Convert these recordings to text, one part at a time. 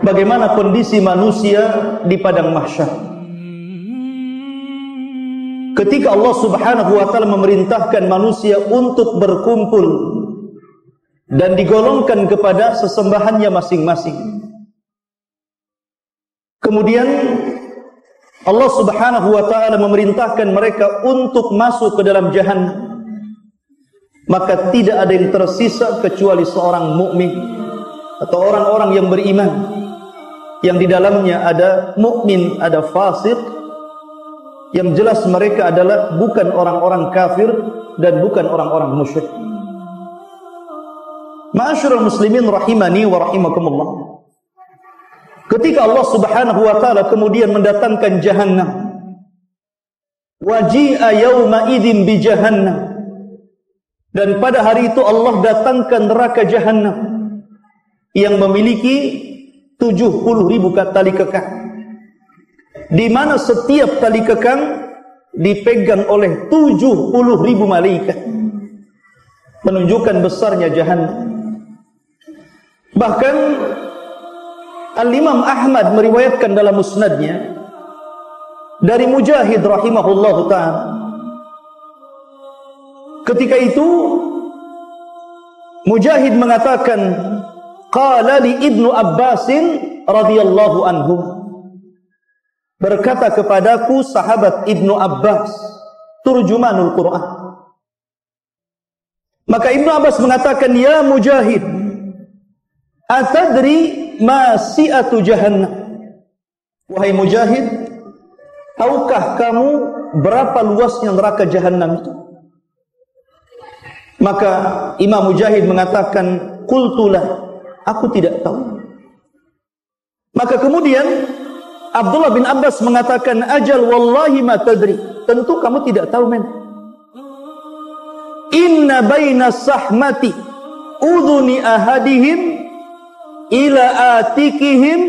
bagaimana kondisi manusia di padang mahsyar. Ketika Allah Subhanahu wa taala memerintahkan manusia untuk berkumpul dan digolongkan kepada sesembahannya masing-masing. Kemudian Allah Subhanahu wa taala memerintahkan mereka untuk masuk ke dalam jahannam. Maka tidak ada yang tersisa kecuali seorang mukmin atau orang-orang yang beriman, yang di dalamnya ada mukmin, ada fasik. Yang jelas mereka adalah bukan orang-orang kafir dan bukan orang-orang musyrik. Ma'asyiral muslimin rahimani wa rahimakumullah. Ketika Allah Subhanahu wa taala kemudian mendatangkan jahannam, waji'a yauma idzin bi jahannam, dan pada hari itu Allah datangkan neraka jahannam yang memiliki 70.000 tali kekang, di mana setiap tali kekang dipegang oleh 70.000 malaikat, menunjukkan besarnya jahannam. Bahkan Al-Imam Ahmad meriwayatkan dalam musnadnya dari Mujahid rahimahullahu ta'ala. Ketika itu Mujahid mengatakan, qala li Ibnu Abbasin radhiyallahu anhu, berkata kepadaku sahabat Ibnu Abbas, turjumanul Quran. Maka Ibnu Abbas mengatakan, ya Mujahid, atadri ma si'atu jahannam? Wahai Mujahid, tahukah kamu berapa luasnya neraka jahannam itu? Maka Imam Mujahid mengatakan, qultulah, aku tidak tahu. Maka kemudian Abdullah bin Abbas mengatakan, ajal wallahi ma tadri, tentu kamu tidak tahu men. Inna baina sahmati udhuni ahadihim ila atikihim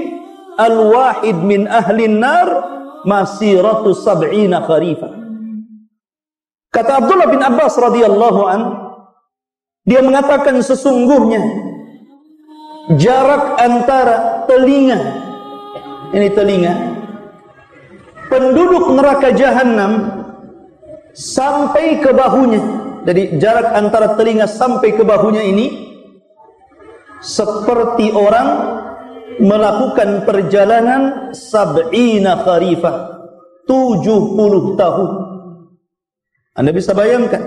al-wahid min ahlin nar masiratu sab'ina kharifa. Kata Abdullah bin Abbas radhiyallahu an, dia mengatakan sesungguhnya jarak antara telinga, ini telinga penduduk neraka jahanam sampai ke bahunya. Jadi jarak antara telinga sampai ke bahunya ini seperti orang melakukan perjalanan sab'ina kharifah, 70 tahun. Anda bisa bayangkan,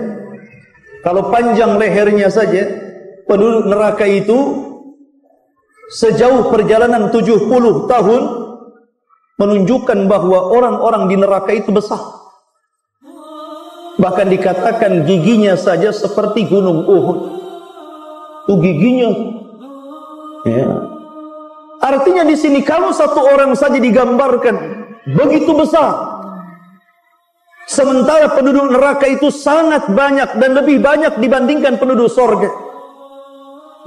kalau panjang lehernya saja penduduk neraka itu sejauh perjalanan 70 tahun, menunjukkan bahwa orang-orang di neraka itu besar. Bahkan dikatakan giginya saja seperti gunung Uhud. Itu giginya. Ya. Artinya di sini kalau satu orang saja digambarkan begitu besar, sementara penduduk neraka itu sangat banyak dan lebih banyak dibandingkan penduduk surga.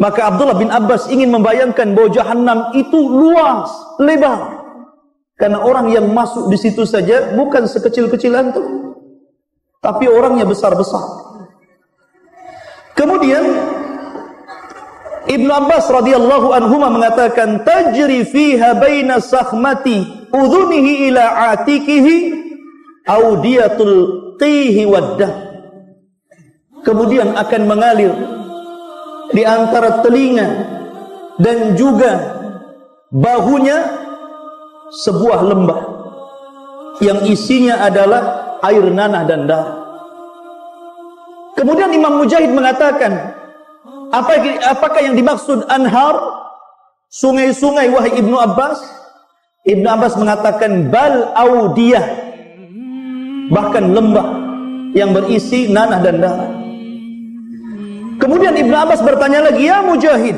Maka Abdullah bin Abbas ingin membayangkan bahwa jahannam itu luas, lebar. Karena orang yang masuk di situ saja bukan sekecil-kecil antum, tapi orangnya besar-besar. Kemudian Ibnu Abbas radhiyallahu anhuma mengatakan, tajri fiha baina sakhmati udhunihi ila atikihi audiyatul qihi waddah. Kemudian akan mengalir di antara telinga dan juga bahunya sebuah lembah yang isinya adalah air nanah dan darah. Kemudian Imam Mujahid mengatakan, apakah yang dimaksud anhar, sungai-sungai wahai Ibnu Abbas? Ibnu Abbas mengatakan bal audiyah, bahkan lembah yang berisi nanah dan darah. Kemudian Ibnu Abbas bertanya lagi, ya Mujahid,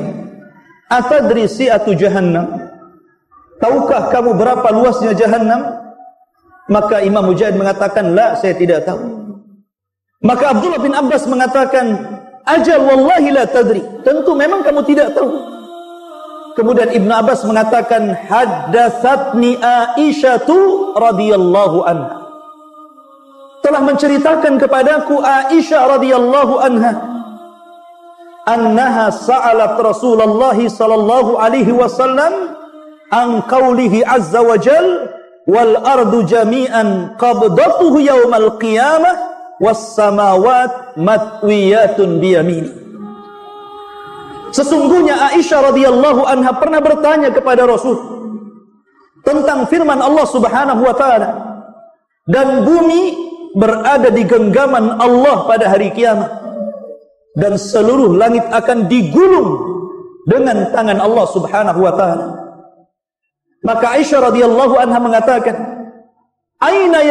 atadri si'atu jahannam? Tahukah kamu berapa luasnya jahannam? Maka Imam Mujahid mengatakan, la, saya tidak tahu. Maka Abdullah bin Abbas mengatakan, ajal wallahi la tadri, tentu memang kamu tidak tahu. Kemudian Ibnu Abbas mengatakan, haddatsatni Aisyatu radhiyallahu anha, telah menceritakan kepadaku Aisyah radhiyallahu anha, annaha sa'alat Rasulullah sallallahu alaihi wasallam an qawlihi azza wa jal wal ardu jami'an qabdatuhu yawmal qiyamah was samawat matwiyatun biyamini. Sesungguhnya Aisyah radhiyallahu anha pernah bertanya kepada Rasul tentang firman Allah Subhanahu wa taala, dan bumi berada di genggaman Allah pada hari kiamat, dan seluruh langit akan digulung dengan tangan Allah Subhanahu wa taala. Maka Aisyah radhiyallahu anha mengatakan, aina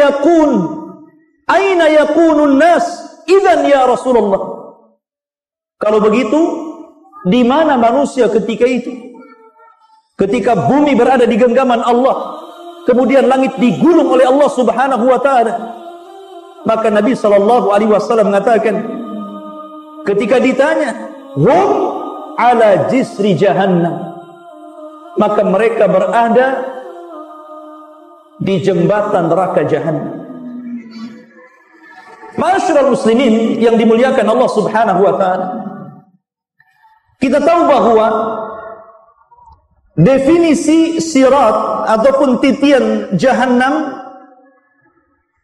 yakunun nas idzan ya Rasulullah? Kalau begitu, di mana manusia ketika itu? Ketika bumi berada di genggaman Allah, kemudian langit digulung oleh Allah Subhanahu wa taala. Maka Nabi sallallahu alaihi wasallam mengatakan, ketika ditanya, hum ala jisri jahannam, maka mereka berada di jembatan neraka jahannam. Ma'asyiral muslimin yang dimuliakan Allah Subhanahu wa taala, kita tahu bahwa definisi sirat ataupun titian jahannam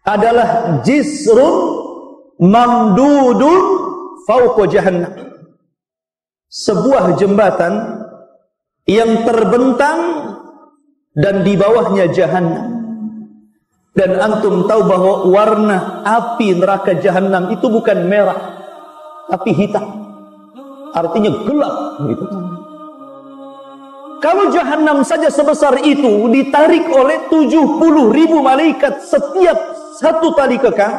adalah jisrun mamdudun fauqa jahannam, sebuah jembatan yang terbentang dan di bawahnya jahannam. Dan antum tahu bahwa warna api neraka jahannam itu bukan merah tapi hitam, artinya gelap gitu. Kalau jahannam saja sebesar itu ditarik oleh 70.000 malaikat setiap satu tali kekang,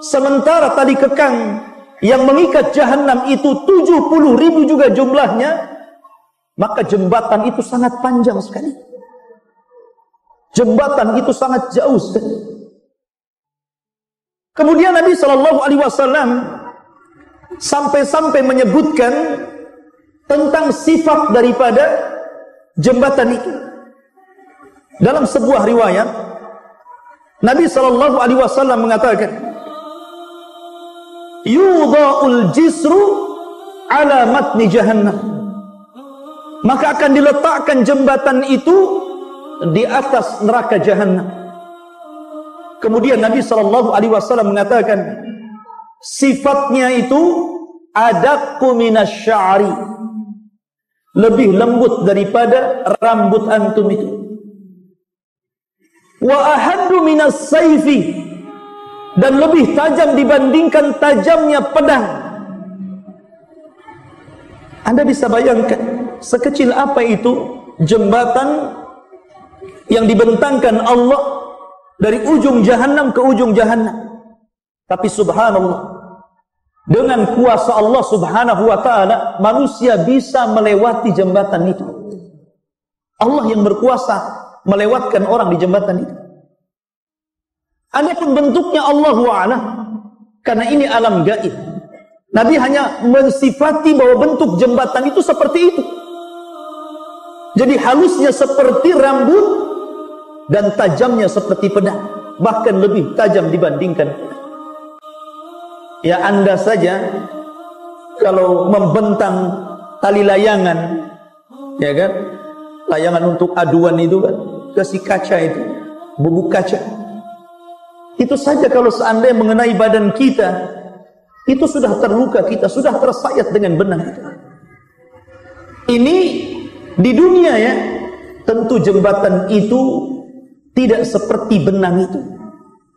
sementara tali kekang yang mengikat jahannam itu 70.000 juga jumlahnya, maka jembatan itu sangat panjang sekali. Jembatan itu sangat jauh sekali. Kemudian Nabi sallallahu alaihi wasallam sampai-sampai menyebutkan tentang sifat daripada jembatan itu. Dalam sebuah riwayat, Nabi sallallahu alaihi wasallam mengatakan, yudha'ul jisru ala matni jahannam, maka akan diletakkan jembatan itu di atas neraka jahannam. Kemudian Nabi sallallahu alaihi wasallam mengatakan, sifatnya itu adaqqu minasy'ari, lebih lembut daripada rambut antum itu. Wa ahaddu minas sayfi, dan lebih tajam dibandingkan tajamnya pedang. Anda bisa bayangkan sekecil apa itu jembatan yang dibentangkan Allah dari ujung jahannam ke ujung jahannam. Tapi subhanallah, dengan kuasa Allah Subhanahu wa taala, manusia bisa melewati jembatan itu. Allah yang berkuasa melewatkan orang di jembatan itu. Adapun bentuknya Allahu a'lam, karena ini alam gaib. Nabi hanya mensifati bahwa bentuk jembatan itu seperti itu. Jadi halusnya seperti rambut dan tajamnya seperti pedang, bahkan lebih tajam dibandingkan pedang. Ya, Anda saja kalau membentang tali layangan, ya kan, layangan untuk aduan itu kan, kasih kaca itu, bubuk kaca, itu saja kalau seandainya mengenai badan kita, itu sudah terluka, kita sudah tersayat dengan benang itu. Ini di dunia ya, tentu jembatan itu tidak seperti benang itu,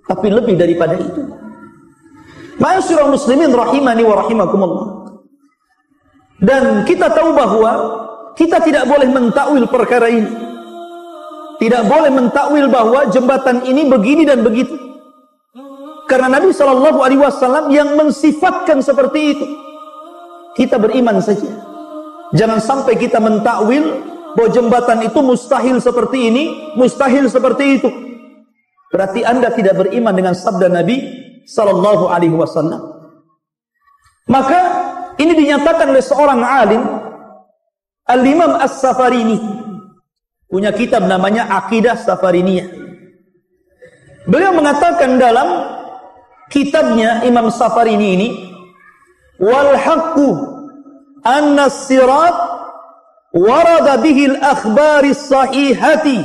tapi lebih daripada itu. Ma'asyiral muslimin rahimani wa rahimakumullah. Dan kita tahu bahwa kita tidak boleh mentakwil perkara ini. Tidak boleh mentakwil bahwa jembatan ini begini dan begitu. Karena Nabi sallallahu alaihi wasallam yang mensifatkan seperti itu. Kita beriman saja. Jangan sampai kita mentakwil bahwa jembatan itu mustahil seperti ini, mustahil seperti itu. Berarti Anda tidak beriman dengan sabda Nabi sallallahu alaihi wasallam. Maka ini dinyatakan oleh seorang alim, Al-Imam As-Safarini, punya kitab namanya Aqidah Safariniyah. Beliau mengatakan dalam kitabnya Imam Safarini ini, wal haqqu anna as-sirat warada bihi al-akhbari sahihati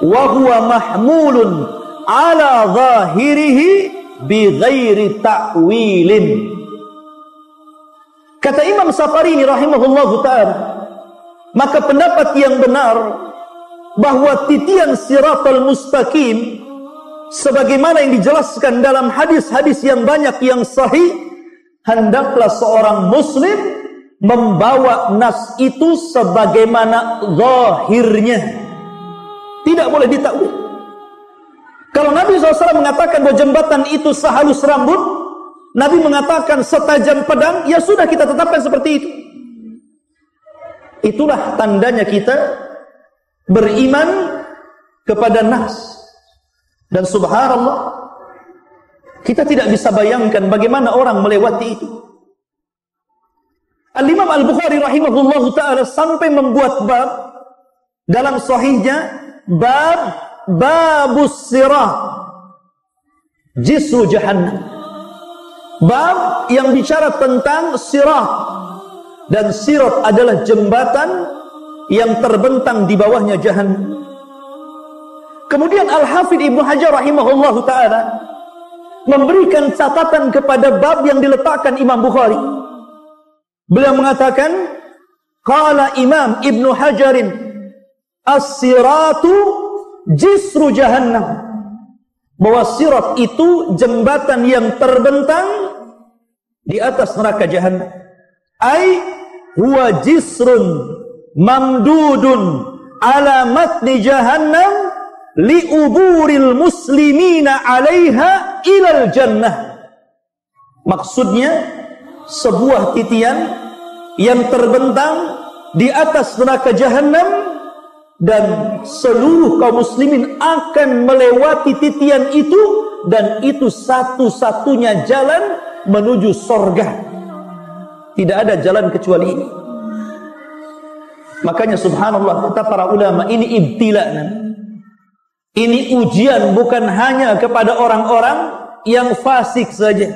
wa huwa mahmulun ala zahirihi bi ghairi ta'wilin. Kata Imam Safarini rahimahullahu ta'ala, maka pendapat yang benar bahwa titian siratal mustaqim sebagaimana yang dijelaskan dalam hadis-hadis yang banyak yang sahih, hendaklah seorang muslim membawa nas itu sebagaimana zahirnya, tidak boleh ditakwil. Kalau Nabi SAW mengatakan bahwa jembatan itu sehalus rambut, Nabi mengatakan setajam pedang, ya sudah, kita tetapkan seperti itu. Itulah tandanya kita beriman kepada nas. Dan subhanallah, kita tidak bisa bayangkan bagaimana orang melewati itu. Al-Imam Al-Bukhari rahimahullahu ta'ala sampai membuat bab dalam sahihnya, babus sirah jisru jahannam, bab yang bicara tentang sirah. Dan sirat adalah jembatan yang terbentang di bawahnya jahannam. Kemudian Al-Hafidh Ibnu Hajar rahimahullahu ta'ala memberikan catatan kepada bab yang diletakkan Imam Bukhari. Beliau mengatakan, qala Imam Ibnu Hajarin, as-siratu jisru jahannam, bahwa sirat itu jembatan yang terbentang di atas neraka jahannam. Ai huwa jisrun mamdudun ala matni jahannam liuburil muslimina 'alaiha ilal jannah. Maksudnya sebuah titian yang terbentang di atas neraka jahannam, dan seluruh kaum muslimin akan melewati titian itu, dan itu satu-satunya jalan menuju surga. Tidak ada jalan kecuali ini. Makanya subhanallah, kata para ulama, ini ibtilaan. Ini ujian bukan hanya kepada orang-orang yang fasik saja,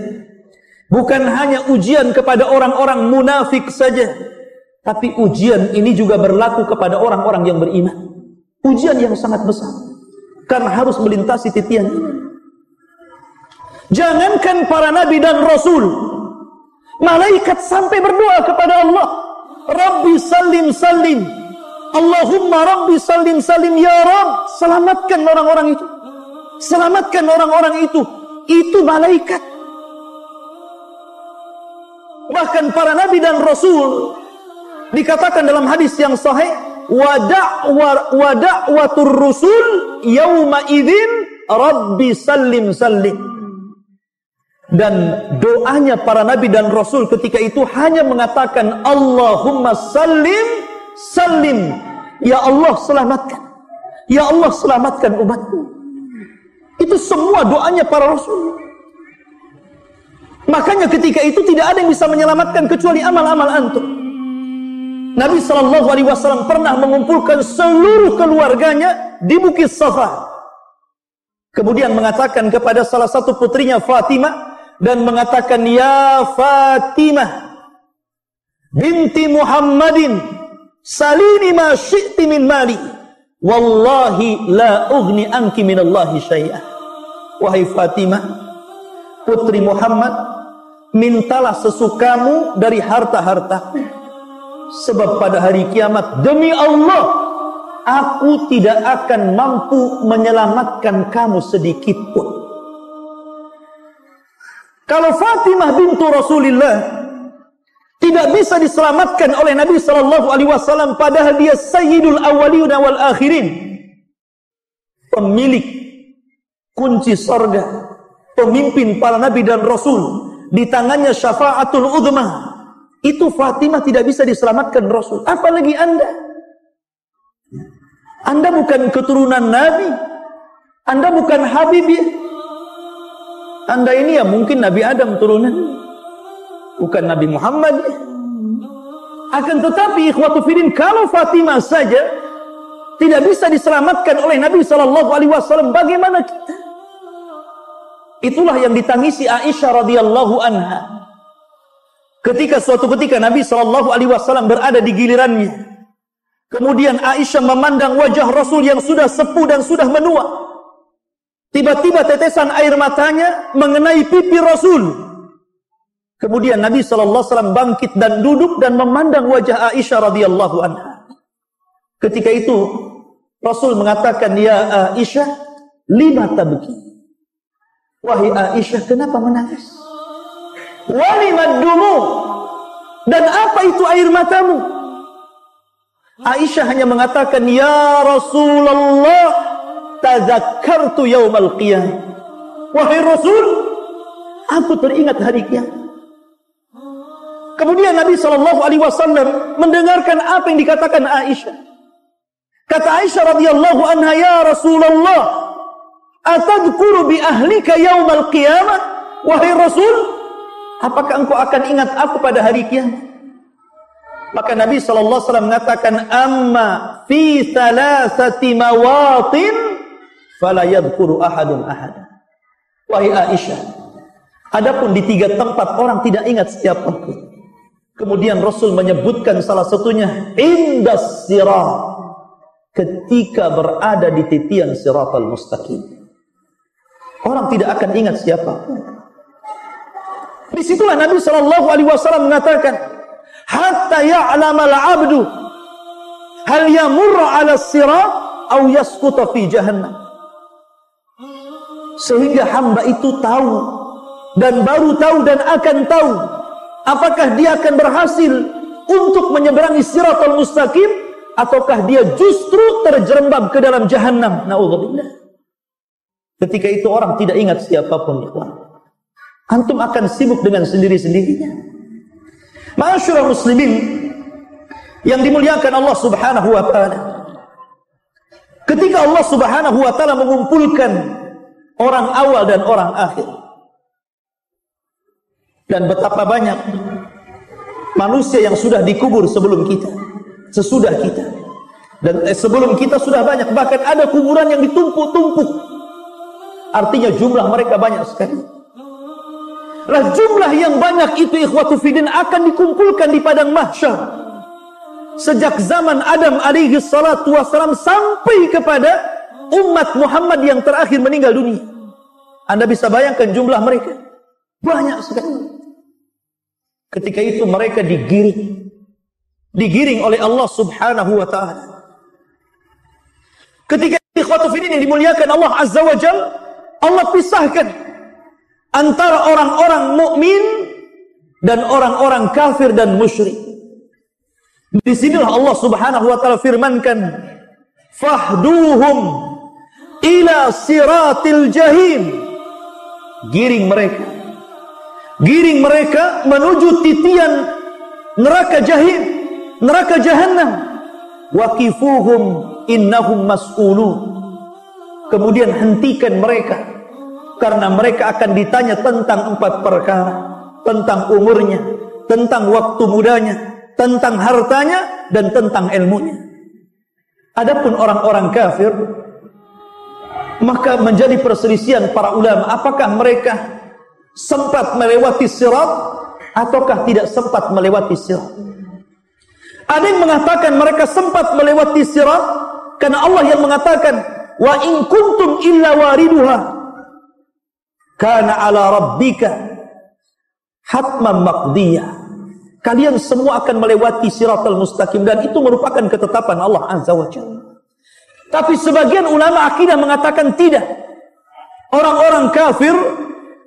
bukan hanya ujian kepada orang-orang munafik saja, tapi ujian ini juga berlaku kepada orang-orang yang beriman. Ujian yang sangat besar, karena harus melintasi titian ini. Jangankan para nabi dan rasul, malaikat sampai berdoa kepada Allah, Rabbi salim salim, Allahumma Rabbi salim salim, ya Rabb, selamatkan orang-orang itu, selamatkan orang-orang itu. Itu malaikat. Bahkan para nabi dan rasul dikatakan dalam hadis yang sahih, wa da'watur rusul yauma idzin Rabbi salim salim. Dan doanya para nabi dan rasul ketika itu hanya mengatakan Allahumma salim salim, ya Allah selamatkan, ya Allah selamatkan umatku. Itu semua doanya para rasul. Makanya ketika itu tidak ada yang bisa menyelamatkan kecuali amal-amal antum. Nabi SAW pernah mengumpulkan seluruh keluarganya di Bukit Safa. Kemudian mengatakan kepada salah satu putrinya Fatimah, dan mengatakan, ya Fatimah binti Muhammadin, salini ma syi'ti min mali, wallahi la ugni anki minallahi syai'ah. Wahai Fatimah, putri Muhammad, mintalah sesukamu dari harta-hartaku, sebab pada hari kiamat demi Allah aku tidak akan mampu menyelamatkan kamu sedikit pun. Kalau Fatimah bintu Rasulullah tidak bisa diselamatkan oleh Nabi SAW, padahal dia sayyidul awwalin wal akhirin, pemilik kunci surga, pemimpin para nabi dan rasul, di tangannya syafaatul uzma, itu Fatimah tidak bisa diselamatkan Rasul. Apalagi Anda. Anda bukan keturunan Nabi, Anda bukan Habib ya. Anda ini ya mungkin Nabi Adam turunan, bukan Nabi Muhammad ya. Akan tetapi ikhwatu fillah, kalau Fatimah saja tidak bisa diselamatkan oleh Nabi SAW, bagaimana kita? Itulah yang ditangisi Aisyah radhiyallahu anha. Ketika suatu ketika Nabi SAW berada di gilirannya, Kemudian Aisyah memandang wajah Rasul yang sudah sepuh dan sudah menua. Tiba-tiba tetesan air matanya mengenai pipi Rasul. Kemudian Nabi SAW bangkit dan duduk dan memandang wajah Aisyah radhiyallahu anha. Ketika itu Rasul mengatakan, "Ya Aisyah, lima tabki?" Wahai Aisyah, kenapa menangis? Walimad dumu, dan apa itu air matamu? Aisyah hanya mengatakan, "Ya Rasulullah, tadzakkartu yaumal qiyamah." Wahai Rasul, aku teringat hari kiamat. Kemudian Nabi SAW mendengarkan apa yang dikatakan Aisyah. Kata Aisyah radhiyallahu anha, "Ya Rasulullah, atadhkuru bi ahlika yaumal qiyamah?" Wahai Rasul, apakah engkau akan ingat aku pada hari kiamat? Maka Nabi SAW mengatakan, "Amma fi thalathati mawatin fala yadhkuru ahadun ahada." Wahai Aisyah, adapun di 3 tempat orang tidak ingat siapapun. Kemudian Rasul menyebutkan salah satunya indas sirat, ketika berada di titian siratal mustaqim. Orang tidak akan ingat siapapun. Disitulah Nabi SAW mengatakan, hatta ya'lamal 'abdu hal yamurra 'ala sirat aw yasquta fi jahannam. Sehingga hamba itu tahu, dan baru tahu dan akan tahu, apakah dia akan berhasil untuk menyeberangi siratal mustaqim, ataukah dia justru terjerembab ke dalam jahannam. Na'udzubillah. Ketika itu orang tidak ingat siapapun. Antum akan sibuk dengan sendiri-sendirinya. Ma'asyiral muslimin yang dimuliakan Allah Subhanahu wa taala. Ketika Allah Subhanahu wa taala mengumpulkan orang awal dan orang akhir, dan betapa banyak manusia yang sudah dikubur sebelum kita, sesudah kita, dan sebelum kita sudah banyak, bahkan ada kuburan yang ditumpuk-tumpuk. Artinya jumlah mereka banyak sekali. Lah jumlah yang banyak itu ikhwatu fiddin akan dikumpulkan di padang mahsyar. Sejak zaman Adam alaihi salatu wassalam sampai kepada umat Muhammad yang terakhir meninggal dunia. Anda bisa bayangkan jumlah mereka banyak sekali. Ketika itu mereka digiring oleh Allah Subhanahu wa taala. Ketika ikhwatu fiddin yang dimuliakan Allah Azza wa Jalla, Allah pisahkan antara orang-orang mukmin dan orang-orang kafir dan musyrik. Di sinilah Allah Subhanahu wa taala firmankan, "Fahduhum ila siratil jahim." Giring mereka menuju titian neraka jahim, neraka jahannam. Waqifuhum innahum mas'ulun. Kemudian hentikan mereka, karena mereka akan ditanya tentang 4 perkara. Tentang umurnya, tentang waktu mudanya, tentang hartanya, dan tentang ilmunya. Adapun orang-orang kafir, maka menjadi perselisihan para ulama, apakah mereka sempat melewati sirat ataukah tidak sempat melewati sirat. Ada yang mengatakan mereka sempat melewati sirat, karena Allah yang mengatakan, "Wa in kuntum illa wariduha kana ala rabbika hatman maqdiyah." Kalian semua akan melewati siratal mustaqim, dan itu merupakan ketetapan Allah Azza wa Jalla. Tapi sebagian ulama akidah mengatakan tidak. Orang-orang kafir,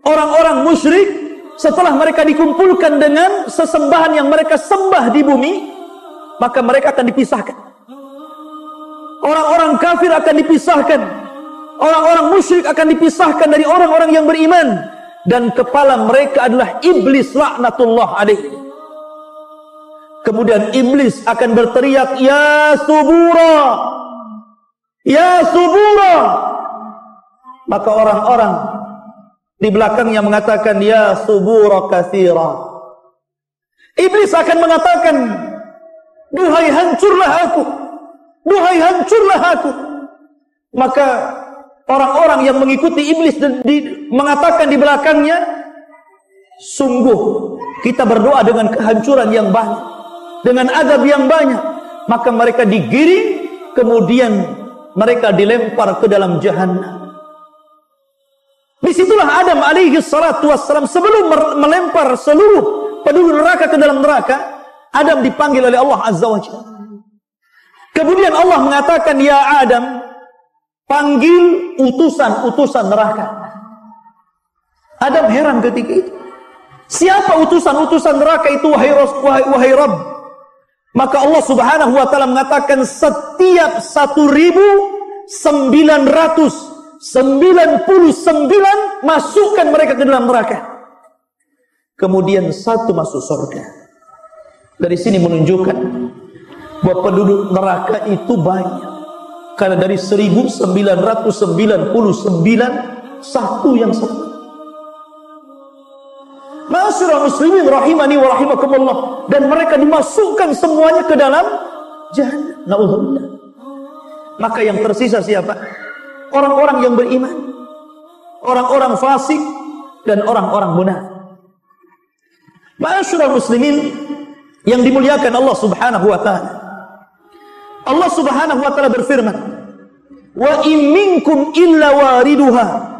orang-orang musyrik, setelah mereka dikumpulkan dengan sesembahan yang mereka sembah di bumi, maka mereka akan dipisahkan. Orang-orang kafir akan dipisahkan, orang-orang musyrik akan dipisahkan dari orang-orang yang beriman, dan kepala mereka adalah iblis laknatullah alaihi. Kemudian iblis akan berteriak, "Ya subura, ya subura." Maka orang-orang di belakangnya mengatakan, "Ya subura katsira." Iblis akan mengatakan, "Duhai hancurlah aku, duhai hancurlah aku." Maka orang-orang yang mengikuti iblis mengatakan di belakangnya, "Sungguh kita berdoa dengan kehancuran yang banyak, dengan azab yang banyak. maka mereka digiring, kemudian mereka dilempar ke dalam jahannam. Disitulah Adam alaihi salatu wassalam sebelum melempar seluruh penduduk neraka ke dalam neraka, Adam dipanggil oleh Allah Azza wa Jalla. Kemudian Allah mengatakan, ya Adam, panggil utusan-utusan neraka. Adam heran ketika itu. Siapa utusan-utusan neraka itu, wahai Rabb? Maka Allah Subhanahu wa taala mengatakan, setiap 1999 masukkan mereka ke dalam neraka. Kemudian satu masuk surga. Dari sini menunjukkan bahwa penduduk neraka itu banyak. Karena dari 1999 satu yang satu. Ma'asyiral muslimin rahimani wa rahimakumullah, dan mereka dimasukkan semuanya ke dalam jahannam. Na'udzubillah. Maka yang tersisa siapa? Orang-orang yang beriman, orang-orang fasik, dan orang-orang munafik. Ma'asyiral muslimin yang dimuliakan Allah Subhanahu wa taala. Allah Subhanahu wa taala berfirman, "Wa in minkum illa wariduha."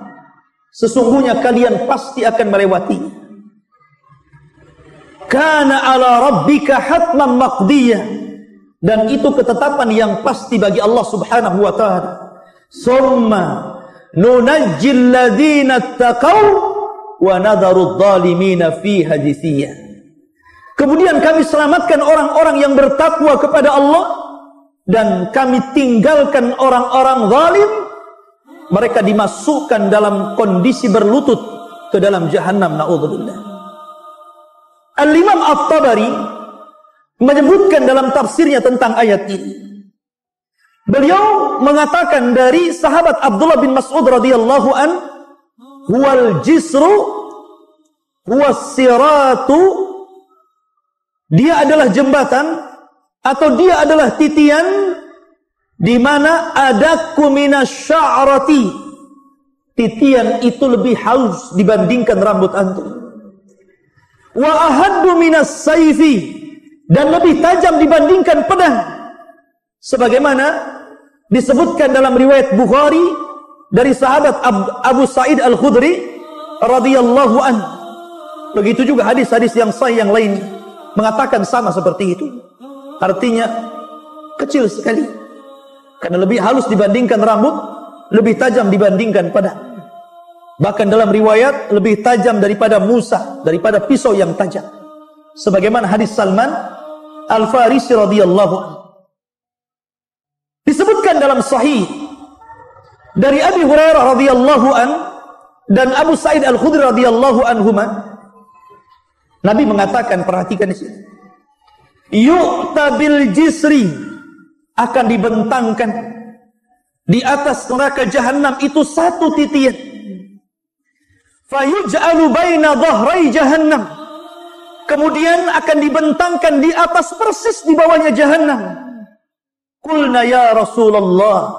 Sesungguhnya kalian pasti akan melewatinya. Kana ala rabbika hatman maqdiyah. Dan itu ketetapan yang pasti bagi Allah Subhanahu wa taala. Summa nunajjil ladzina taqaw wa nadharu adh-dhalimina fiha jithiyah. Kemudian kami selamatkan orang-orang yang bertakwa kepada Allah, dan kami tinggalkan orang-orang zalim. Mereka dimasukkan dalam kondisi berlutut ke dalam jahannam. Na'udzubillah. Al-Imam At-Tabari menyebutkan dalam tafsirnya tentang ayat ini. Beliau mengatakan dari sahabat Abdullah bin Mas'ud radhiyallahu an, huwal jisru huwas siratu, dia adalah jembatan atau dia adalah titian di mana adaku minasy'arati. Titian itu lebih halus dibandingkan rambut antum. Wa ahaddu minas sayfi, dan lebih tajam dibandingkan pedang. Sebagaimana disebutkan dalam riwayat Bukhari dari sahabat Abu Sa'id Al-Khudri radhiyallahu anhu. Begitu juga hadis-hadis yang sahih yang lain mengatakan sama seperti itu. Artinya kecil sekali, karena lebih halus dibandingkan rambut, lebih tajam dibandingkan pedang. Bahkan dalam riwayat lebih tajam daripada Musa, daripada pisau yang tajam. Sebagaimana hadis Salman Al-Farisi radhiyallahu anhu. Disebutkan dalam sahih dari Abi Hurairah radhiyallahu anhu dan Abu Sa'id Al-Khudri radhiyallahu anhuma, Nabi mengatakan, perhatikan di sini. Yu'ta bil jisri, akan dibentangkan di atas neraka jahanam itu satu titian. Fayuj'alu baina dhahrai jahannam, kemudian akan dibentangkan di atas persis di bawahnya jahannam. Qulna ya Rasulullah,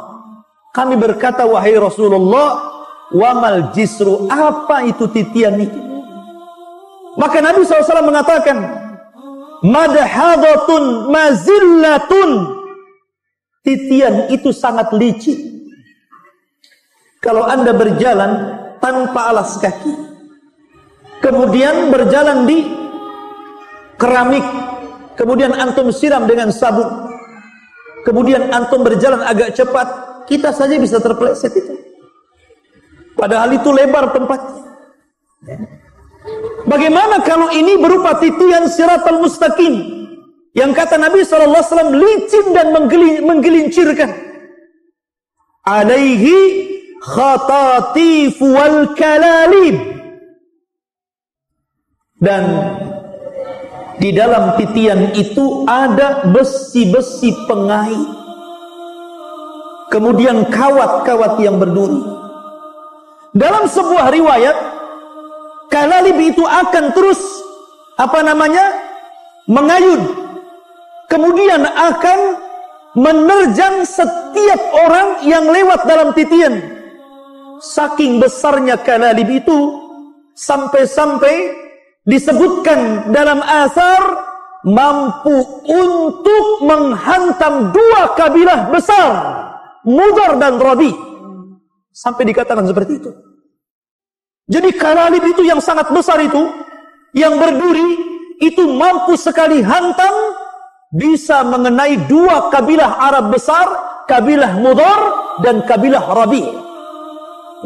kami berkata wahai Rasulullah, wamal jisru, apa itu titian itu? Maka Nabi SAW mengatakan, madhadatun mazillatun, titian itu sangat licin. Kalau Anda berjalan tanpa alas kaki, kemudian berjalan di keramik, kemudian antum siram dengan sabun, kemudian antum berjalan agak cepat, kita saja bisa terpeleset itu. Padahal itu lebar tempatnya. Bagaimana kalau ini berupa titian siratal mustaqim, yang kata Nabi SAW licin dan menggelincirkan. Alaihi khatatif wal kalalib, dan di dalam titian itu ada besi-besi pengait, kemudian kawat-kawat yang berduri. Dalam sebuah riwayat, kalalib itu akan terus mengayun, kemudian akan menerjang setiap orang yang lewat dalam titian. Saking besarnya kalalib itu, sampai-sampai disebutkan dalam asar mampu untuk menghantam dua kabilah besar, Mudhar dan Rabi. Sampai dikatakan seperti itu. Jadi Kalalib itu yang sangat besar itu, yang berduri, itu mampu sekali hantam, bisa mengenai dua kabilah Arab besar, kabilah Mudhar dan kabilah Rabi.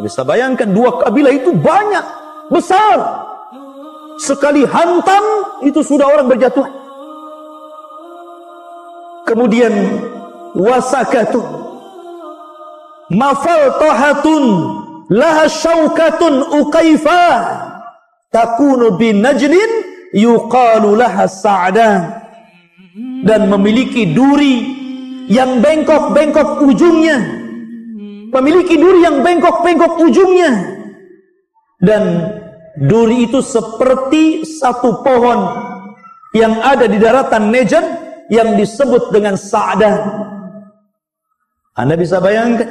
Bisa bayangkan dua kabilah itu banyak, besar. Sekali hantam, itu sudah orang berjatuhan. Kemudian wasakatun mafaltahatun laha syaukatun uqaifah takunu bin najlin yuqalu laha sa'dan, dan memiliki duri yang bengkok-bengkok ujungnya, memiliki duri yang bengkok-bengkok ujungnya, dan duri itu seperti satu pohon yang ada di daratan Najd yang disebut dengan Sa'dan. Anda bisa bayangkan,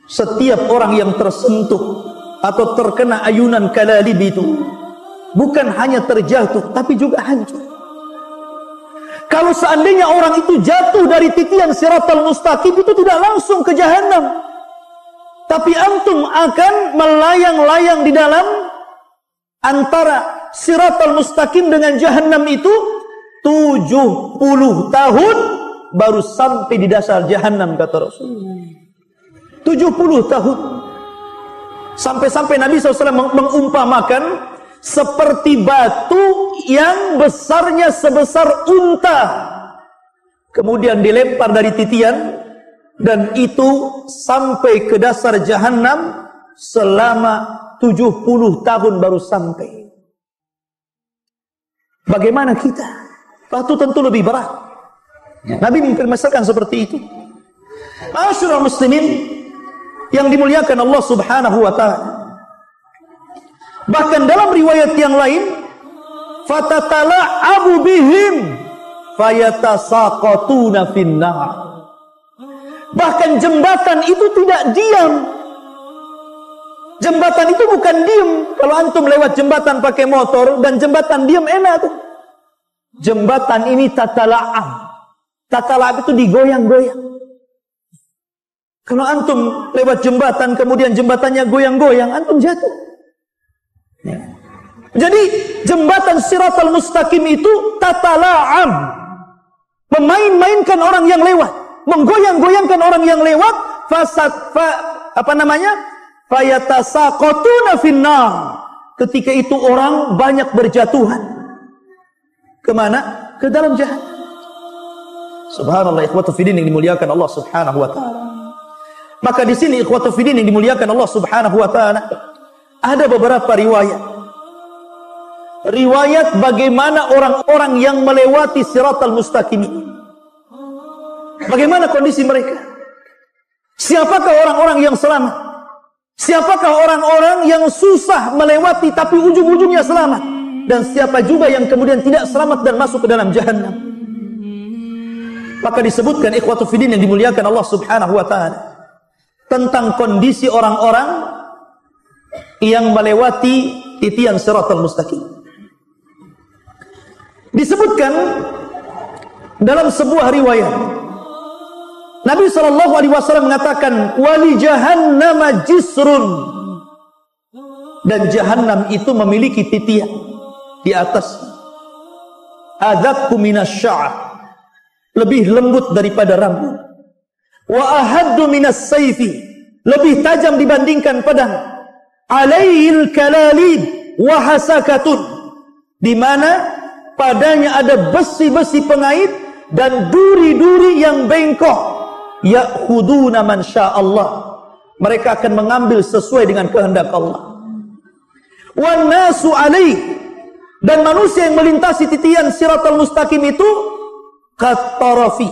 setiap orang yang tersentuh atau terkena ayunan Kalalib itu bukan hanya terjatuh, tapi juga hancur. Kalau seandainya orang itu jatuh dari titian Siratal Mustaqim, itu tidak langsung ke Jahannam, tapi antum akan melayang-layang di dalam antara Siratal Mustaqim dengan Jahannam itu 70 tahun baru sampai di dasar Jahannam, kata Rasul. 70 tahun. Sampai-sampai Nabi SAW mengumpamakan seperti batu yang besarnya sebesar unta, kemudian dilempar dari titian, dan itu sampai ke dasar Jahannam selama 70 tahun baru sampai. Bagaimana kita? Batu tentu lebih berat. Nabi mempermasalahkan seperti itu. Ma'asyiral muslimin yang dimuliakan Allah Subhanahu wa taala. Bahkan dalam riwayat yang lain, fatatala'abu bihim fayatasaqatuna finnar. Bahkan jembatan itu tidak diam. Jembatan itu bukan diam. Kalau antum lewat jembatan pakai motor dan jembatan diam, enak tuh. Jembatan ini tatala'ab. Tatala'ab itu digoyang-goyang. Kalau antum lewat jembatan kemudian jembatannya goyang-goyang, antum jatuh. Ya. Jadi jembatan Siratal Mustaqim itu tatala'ab, memain-mainkan orang yang lewat, menggoyang-goyangkan orang yang lewat. Fayatasaqatuna finnar. Ketika itu orang banyak berjatuhan. Kemana? Ke dalam Jahannam. Subhanallah, ikhwatu fiddin yang dimuliakan Allah Subhanahu wa taala. Maka di sini ikhwatu fiddin yang dimuliakan Allah Subhanahu wa taala, ada beberapa riwayat. Riwayat bagaimana orang-orang yang melewati Siratal Mustaqim ini. Bagaimana kondisi mereka? Siapakah orang-orang yang selamat? Siapakah orang-orang yang susah melewati tapi ujung-ujungnya selamat? Dan siapa juga yang kemudian tidak selamat dan masuk ke dalam Jahannam? Maka disebutkan ikhwatu fiddin yang dimuliakan Allah Subhanahu wa taala tentang kondisi orang-orang yang melewati titian Siratal Mustaqim. Disebutkan dalam sebuah riwayat, Nabi SAW mengatakan, wali jahannam jisrun, dan Jahannam itu memiliki titian di atas, adzaqu minasy-sya'ar, lebih lembut daripada rambut, wa ahaddu minas sayfi, lebih tajam dibandingkan pedang, alaihil kalalib wa hasakatun, di mana padanya ada besi-besi pengait dan duri-duri yang bengkok. Ya'khuduna man sya'allah, mereka akan mengambil sesuai dengan kehendak Allah. Wan nasu alaih, dan manusia yang melintasi titian Siratal Mustaqim itu katarafi,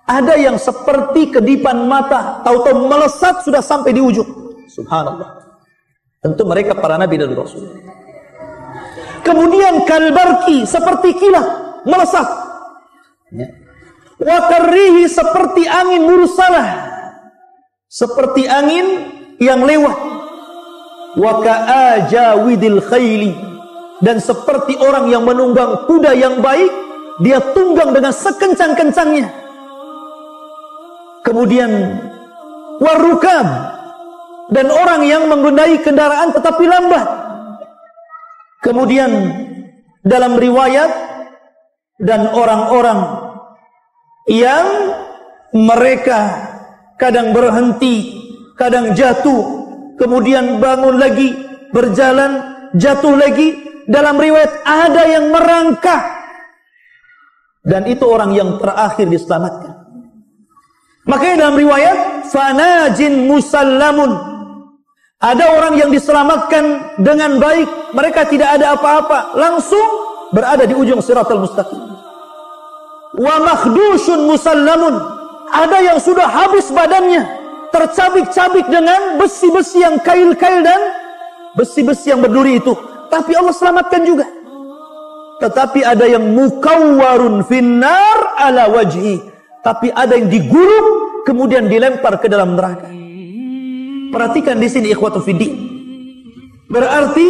ada yang seperti kedipan mata, tahu-tahu melesat sudah sampai di ujung. Subhanallah. Tentu mereka para nabi dan rasul. Kemudian kalbarki, seperti kilat melesat. Ya. Wa karrihi, seperti angin mursalah, seperti angin yang lewat. Wa ka'ajawidil khayli, dan seperti orang yang menunggang kuda yang baik, dia tunggang dengan sekencang-kencangnya. Kemudian warukab, dan orang yang mengendarai kendaraan tetapi lambat. Kemudian dalam riwayat, dan orang-orang yang mereka kadang berhenti, kadang jatuh, kemudian bangun lagi, berjalan, jatuh lagi. Dalam riwayat ada yang merangkak, dan itu orang yang terakhir diselamatkan. Makanya dalam riwayat fanajin musallamun, ada orang yang diselamatkan dengan baik, mereka tidak ada apa-apa, langsung berada di ujung siratal mustaqim. Wa makhdushun musallamun, ada yang sudah habis badannya, tercabik-cabik dengan besi-besi yang kail-kail dan besi-besi yang berduri itu, tapi Allah selamatkan juga. Tetapi ada yang mukawwarun finnar ala wajhi, tapi ada yang digulung kemudian dilempar ke dalam neraka. Perhatikan di sini ikhwatu fiddin. Berarti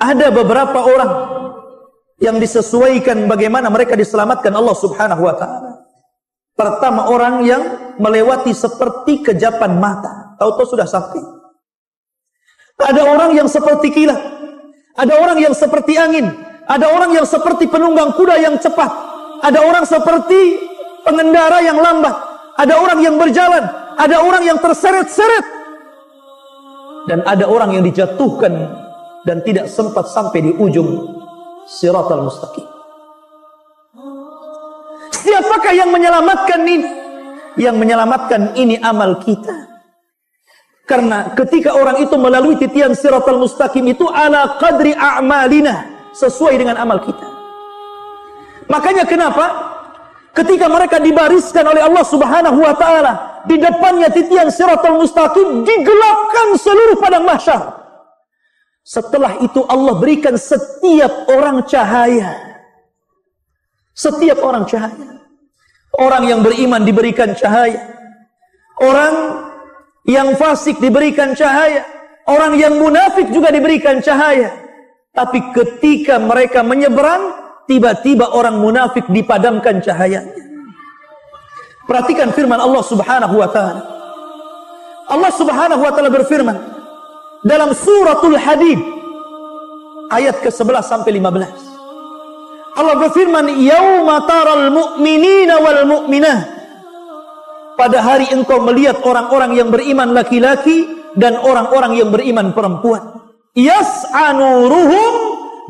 ada beberapa orang yang disesuaikan bagaimana mereka diselamatkan Allah Subhanahu wa taala. Pertama, orang yang melewati seperti kejapan mata, tahu-tahu sudah sampai. Ada orang yang seperti kilat, ada orang yang seperti angin, ada orang yang seperti penunggang kuda yang cepat, ada orang seperti pengendara yang lambat, ada orang yang berjalan, ada orang yang terseret-seret, dan ada orang yang dijatuhkan dan tidak sempat sampai di ujung siratal mustaqim. Siapakah yang menyelamatkan ini? Yang menyelamatkan ini amal kita. Karena ketika orang itu melalui titian siratal mustaqim itu ala qadri a'malina, sesuai dengan amal kita. Makanya kenapa ketika mereka dibariskan oleh Allah Subhanahu wa taala, di depannya titian siratal mustaqim, digelapkan seluruh padang mahsyar. Setelah itu Allah berikan setiap orang cahaya. Setiap orang cahaya. Orang yang beriman diberikan cahaya. Orang yang fasik diberikan cahaya. Orang yang munafik juga diberikan cahaya. Tapi ketika mereka menyeberang, tiba-tiba orang munafik dipadamkan cahayanya. Perhatikan firman Allah Subhanahu wa taala. Allah Subhanahu wa taala berfirman dalam suratul Hadid ayat ke-11 sampai 15. Allah berfirman, "Yauma taral mu'minina wal mu'minah." Pada hari engkau melihat orang-orang yang beriman laki-laki dan orang-orang yang beriman perempuan. Yas'a nuruhum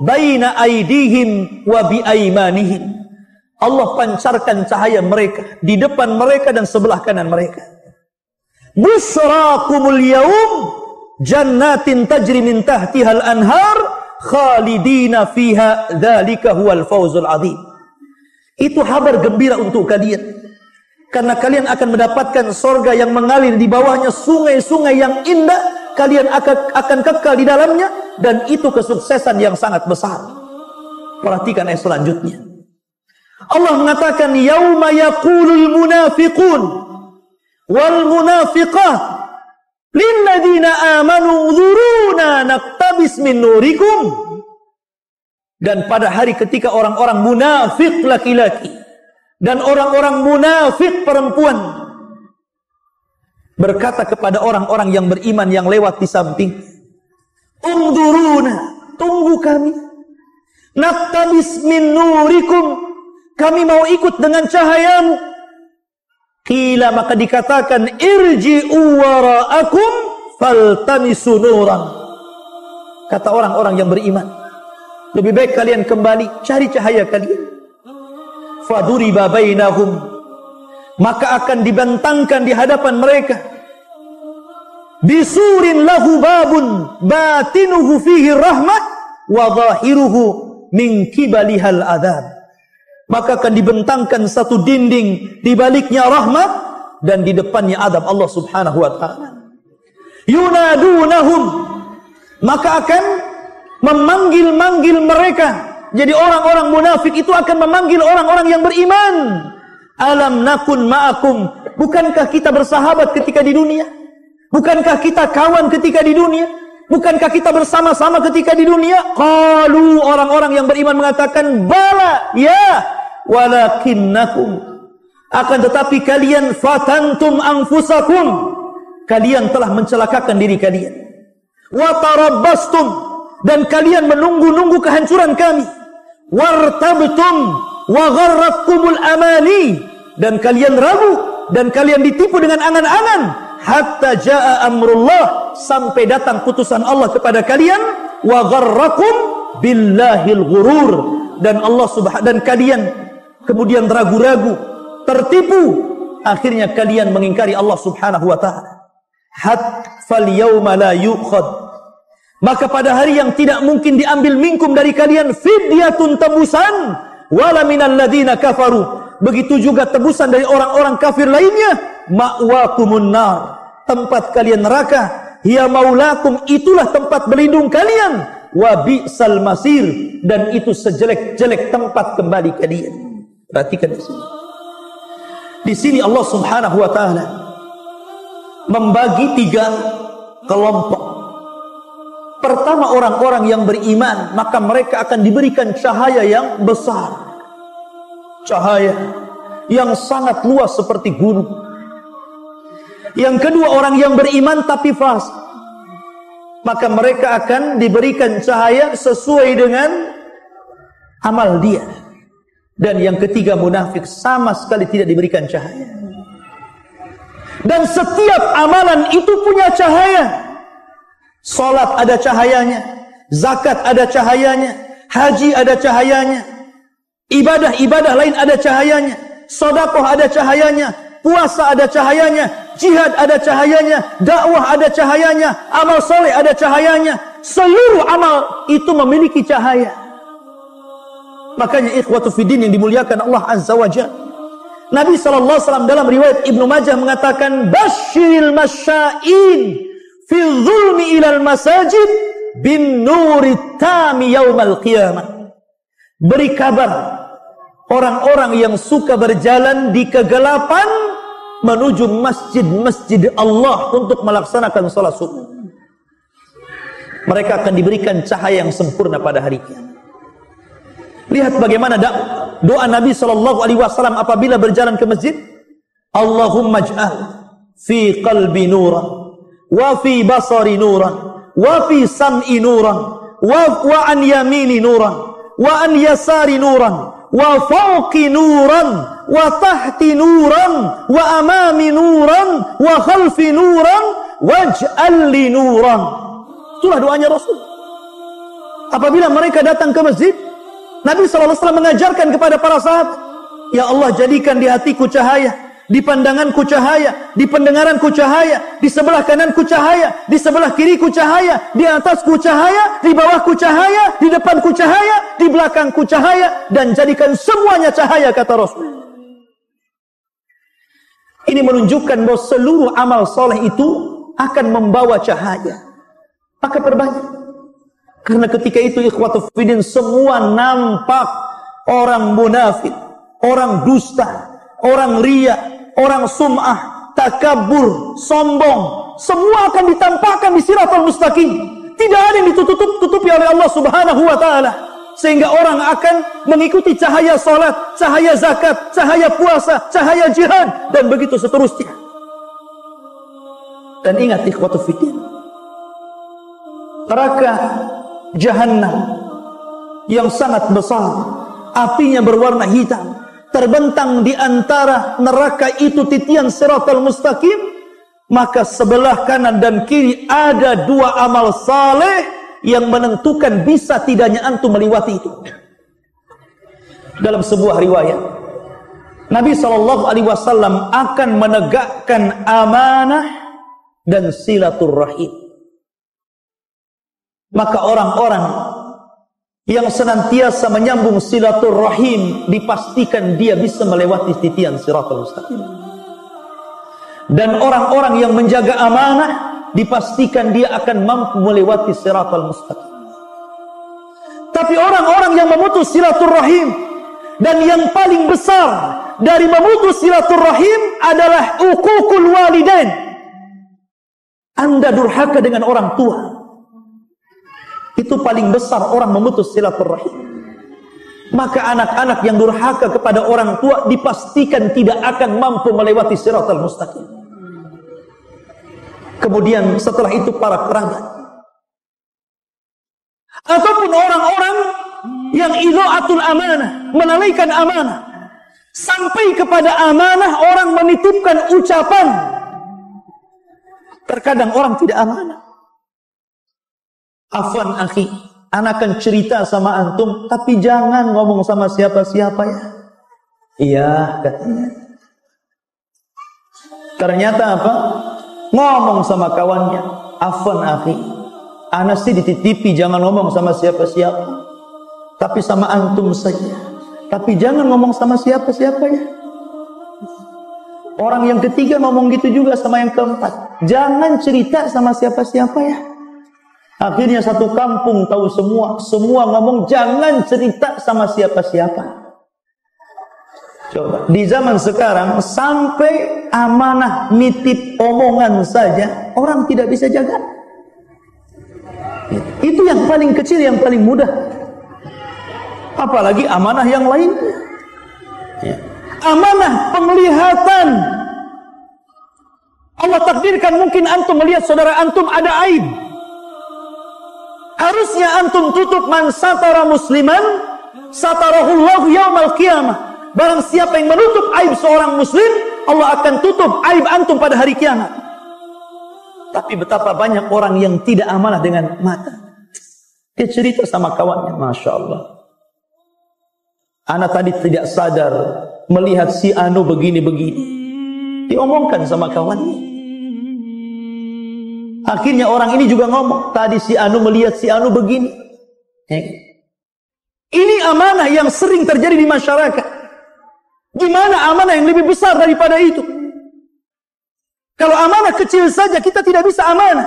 baina aydihim wa bi aymanihim. Allah pancarkan cahaya mereka di depan mereka dan sebelah kanan mereka. Busyrakumul yaum jannatin tajri min tahtihal anhar khalidina fiha dzalika huwal fawzul adzim. Itu kabar gembira untuk kalian, karena kalian akan mendapatkan surga yang mengalir di bawahnya sungai-sungai yang indah. Kalian akan kekal di dalamnya, dan itu kesuksesan yang sangat besar. Perhatikan ayat selanjutnya. Allah mengatakan, yauma yaqulul munafiqun wal munafiqat lilladzina amanu dzuruna naqtabis min nurikum. Dan pada hari ketika orang-orang munafik laki-laki dan orang-orang munafik perempuan berkata kepada orang-orang yang beriman yang lewat di samping, "Unduruna, tunggu kami. Naqtabis min nurikum, kami mau ikut dengan cahayamu." Qila, maka dikatakan, "Irji'u wara'akum faltamisu nuran." Kata orang-orang yang beriman, lebih baik kalian kembali cari cahaya kalian. Faduriba bainahum, maka akan dibentangkan di hadapan mereka, bisurin lahu babun batinuhu fihi rahmah wa zahiruhu min kibalihal adzab. Maka akan dibentangkan satu dinding, di baliknya rahmat dan di depannya adab Allah Subhanahu wa taala. Yunadunahum, maka akan memanggil-manggil mereka. Jadi orang-orang munafik itu akan memanggil orang-orang yang beriman. Alam nakun ma'akum, bukankah kita bersahabat ketika di dunia? Bukankah kita kawan ketika di dunia? Bukankah kita bersama-sama ketika di dunia? Qalu, orang-orang yang beriman mengatakan, bala, ya, walakinnakum, akan tetapi kalian fatantum anfusakum, kalian telah mencelakakan diri kalian. Wa tarabbastum, dan kalian menunggu-nunggu kehancuran kami. Wartabtum wa gharratkumul amani, dan kalian ragu dan kalian ditipu dengan angan-angan. Hatta jaa amrullah, sampai datang putusan Allah kepada kalian. Wa gharrakum billahil ghurur, dan Allah dan kalian kemudian ragu-ragu, tertipu, akhirnya kalian mengingkari Allah Subhanahu wa taala. Fal yauma la yu'khad, maka pada hari yang tidak mungkin diambil minkum dari kalian fidyatun, tebusan, wala minal ladzina kafaru, begitu juga tebusan dari orang-orang kafir lainnya. Ma'wakumun nar, tempat kalian neraka. Hiya maulakum, itulah tempat berlindung kalian. Wa bi'sal masir, dan itu sejelek-jelek tempat kembali kalian. Perhatikan di sini. Di sini Allah Subhanahu wa taala membagi 3 kelompok. Pertama, orang-orang yang beriman, maka mereka akan diberikan cahaya yang besar, cahaya yang sangat luas seperti gunung. Yang kedua, orang yang beriman tapi fasik, maka mereka akan diberikan cahaya sesuai dengan amal dia. Dan yang ketiga, munafik, sama sekali tidak diberikan cahaya. Dan setiap amalan itu punya cahaya. Salat ada cahayanya, zakat ada cahayanya, haji ada cahayanya, ibadah-ibadah lain ada cahayanya, sedekah ada cahayanya, puasa ada cahayanya, jihad ada cahayanya, dakwah ada cahayanya, amal soleh ada cahayanya. Seluruh amal itu memiliki cahaya. Makanya ikhwatu fiddin yang dimuliakan Allah Azza wa Jalla, Nabi SAW dalam riwayat Ibnu Majah mengatakan, basyiril masya'in fi zulmi ilal masajid bin nuri tami yaumal qiyamah. Beri kabar orang-orang yang suka berjalan di kegelapan menuju masjid-masjid Allah untuk melaksanakan salat subuh. Mereka akan diberikan cahaya yang sempurna pada hari kiamat. Lihat bagaimana doa Nabi SAW apabila berjalan ke masjid. Allahumma ij'al fi qalbi nuran, wa fi basari nuran, wa fi sam'i nuran, wa an yamini nuran, wa an yasari nuran, wa fawqi nuran, wa tahti nuran, wa amami nuran, wa khalfi nuran, waj'al li nuran. Itulah doanya Rasul. Apabila mereka datang ke masjid, Nabi SAW mengajarkan kepada para sahabat, ya Allah, jadikan di hatiku cahaya, di pandanganku cahaya, di pendengaranku cahaya, di sebelah kananku cahaya, di sebelah kiriku cahaya, di atasku cahaya, di bawahku cahaya, di depanku cahaya, di belakangku cahaya, dan jadikan semuanya cahaya, kata Rasul. Ini menunjukkan bahwa seluruh amal soleh itu akan membawa cahaya. Maka perbanyak. Karena ketika itu ikhwatu fiddin, semua nampak. Orang munafik, orang dusta, orang riya, orang sum'ah, takabur, sombong, semua akan ditampakkan di siratal mustaqim. Tidak ada yang ditutupi oleh Allah Subhanahu wa taala, sehingga orang akan mengikuti cahaya salat, cahaya zakat, cahaya puasa, cahaya jihad, dan begitu seterusnya. Dan ingat ikhwatu fiddin, neraka Jahannam yang sangat besar, apinya berwarna hitam, terbentang di antara neraka itu titian siratal mustaqim. Maka sebelah kanan dan kiri ada 2 amal saleh yang menentukan bisa tidaknya antum melewati itu. Dalam sebuah riwayat, Nabi SAW akan menegakkan amanah dan silaturrahim. Maka orang-orang yang senantiasa menyambung silaturrahim dipastikan dia bisa melewati titian siratal mustaqim. Dan orang-orang yang menjaga amanah dipastikan dia akan mampu melewati siratal mustaqim. Tapi orang-orang yang memutus silaturrahim, dan yang paling besar dari memutus silaturrahim adalah uququl walidain. Anda durhaka dengan orang tua. Itu paling besar orang memutus silaturrahim. maka anak-anak yang durhaka kepada orang tua dipastikan tidak akan mampu melewati siratal mustaqim. Kemudian setelah itu para kerabat, ataupun orang-orang yang idha'atul amanah, melalaikan amanah. Sampai kepada amanah orang menitipkan ucapan. Terkadang orang tidak amanah. Afwan akhi, anak akan cerita sama antum, tapi jangan ngomong sama siapa-siapa ya. Iya, katanya. Ternyata apa? Ngomong sama kawannya. Afwan akhi, anak sih dititipi jangan ngomong sama siapa-siapa, tapi sama antum saja. Tapi jangan ngomong sama siapa-siapa ya. Orang yang ketiga ngomong gitu juga sama yang keempat. Jangan cerita sama siapa-siapa ya. Akhirnya satu kampung tahu semua. Semua ngomong jangan cerita sama siapa-siapa. Coba, di zaman sekarang sampai amanah nitip omongan saja orang tidak bisa jaga. Itu yang paling kecil, yang paling mudah. Apalagi amanah yang lain. Ya. Amanah penglihatan. Allah takdirkan mungkin antum melihat saudara antum ada aib. Harusnya antum tutup. Man satara musliman satarahullahu yaumal qiyamah. Barang siapa yang menutup aib seorang muslim, Allah akan tutup aib antum pada hari kiamat. Tapi betapa banyak orang yang tidak amanah dengan mata. Dia cerita sama kawannya, Masya Allah, anak tadi tidak sadar melihat si anu begini-begini. Diomongkan sama kawannya. Akhirnya orang ini juga ngomong, tadi si anu melihat si anu begini. Ini amanah yang sering terjadi di masyarakat. Gimana amanah yang lebih besar daripada itu? Kalau amanah kecil saja kita tidak bisa amanah.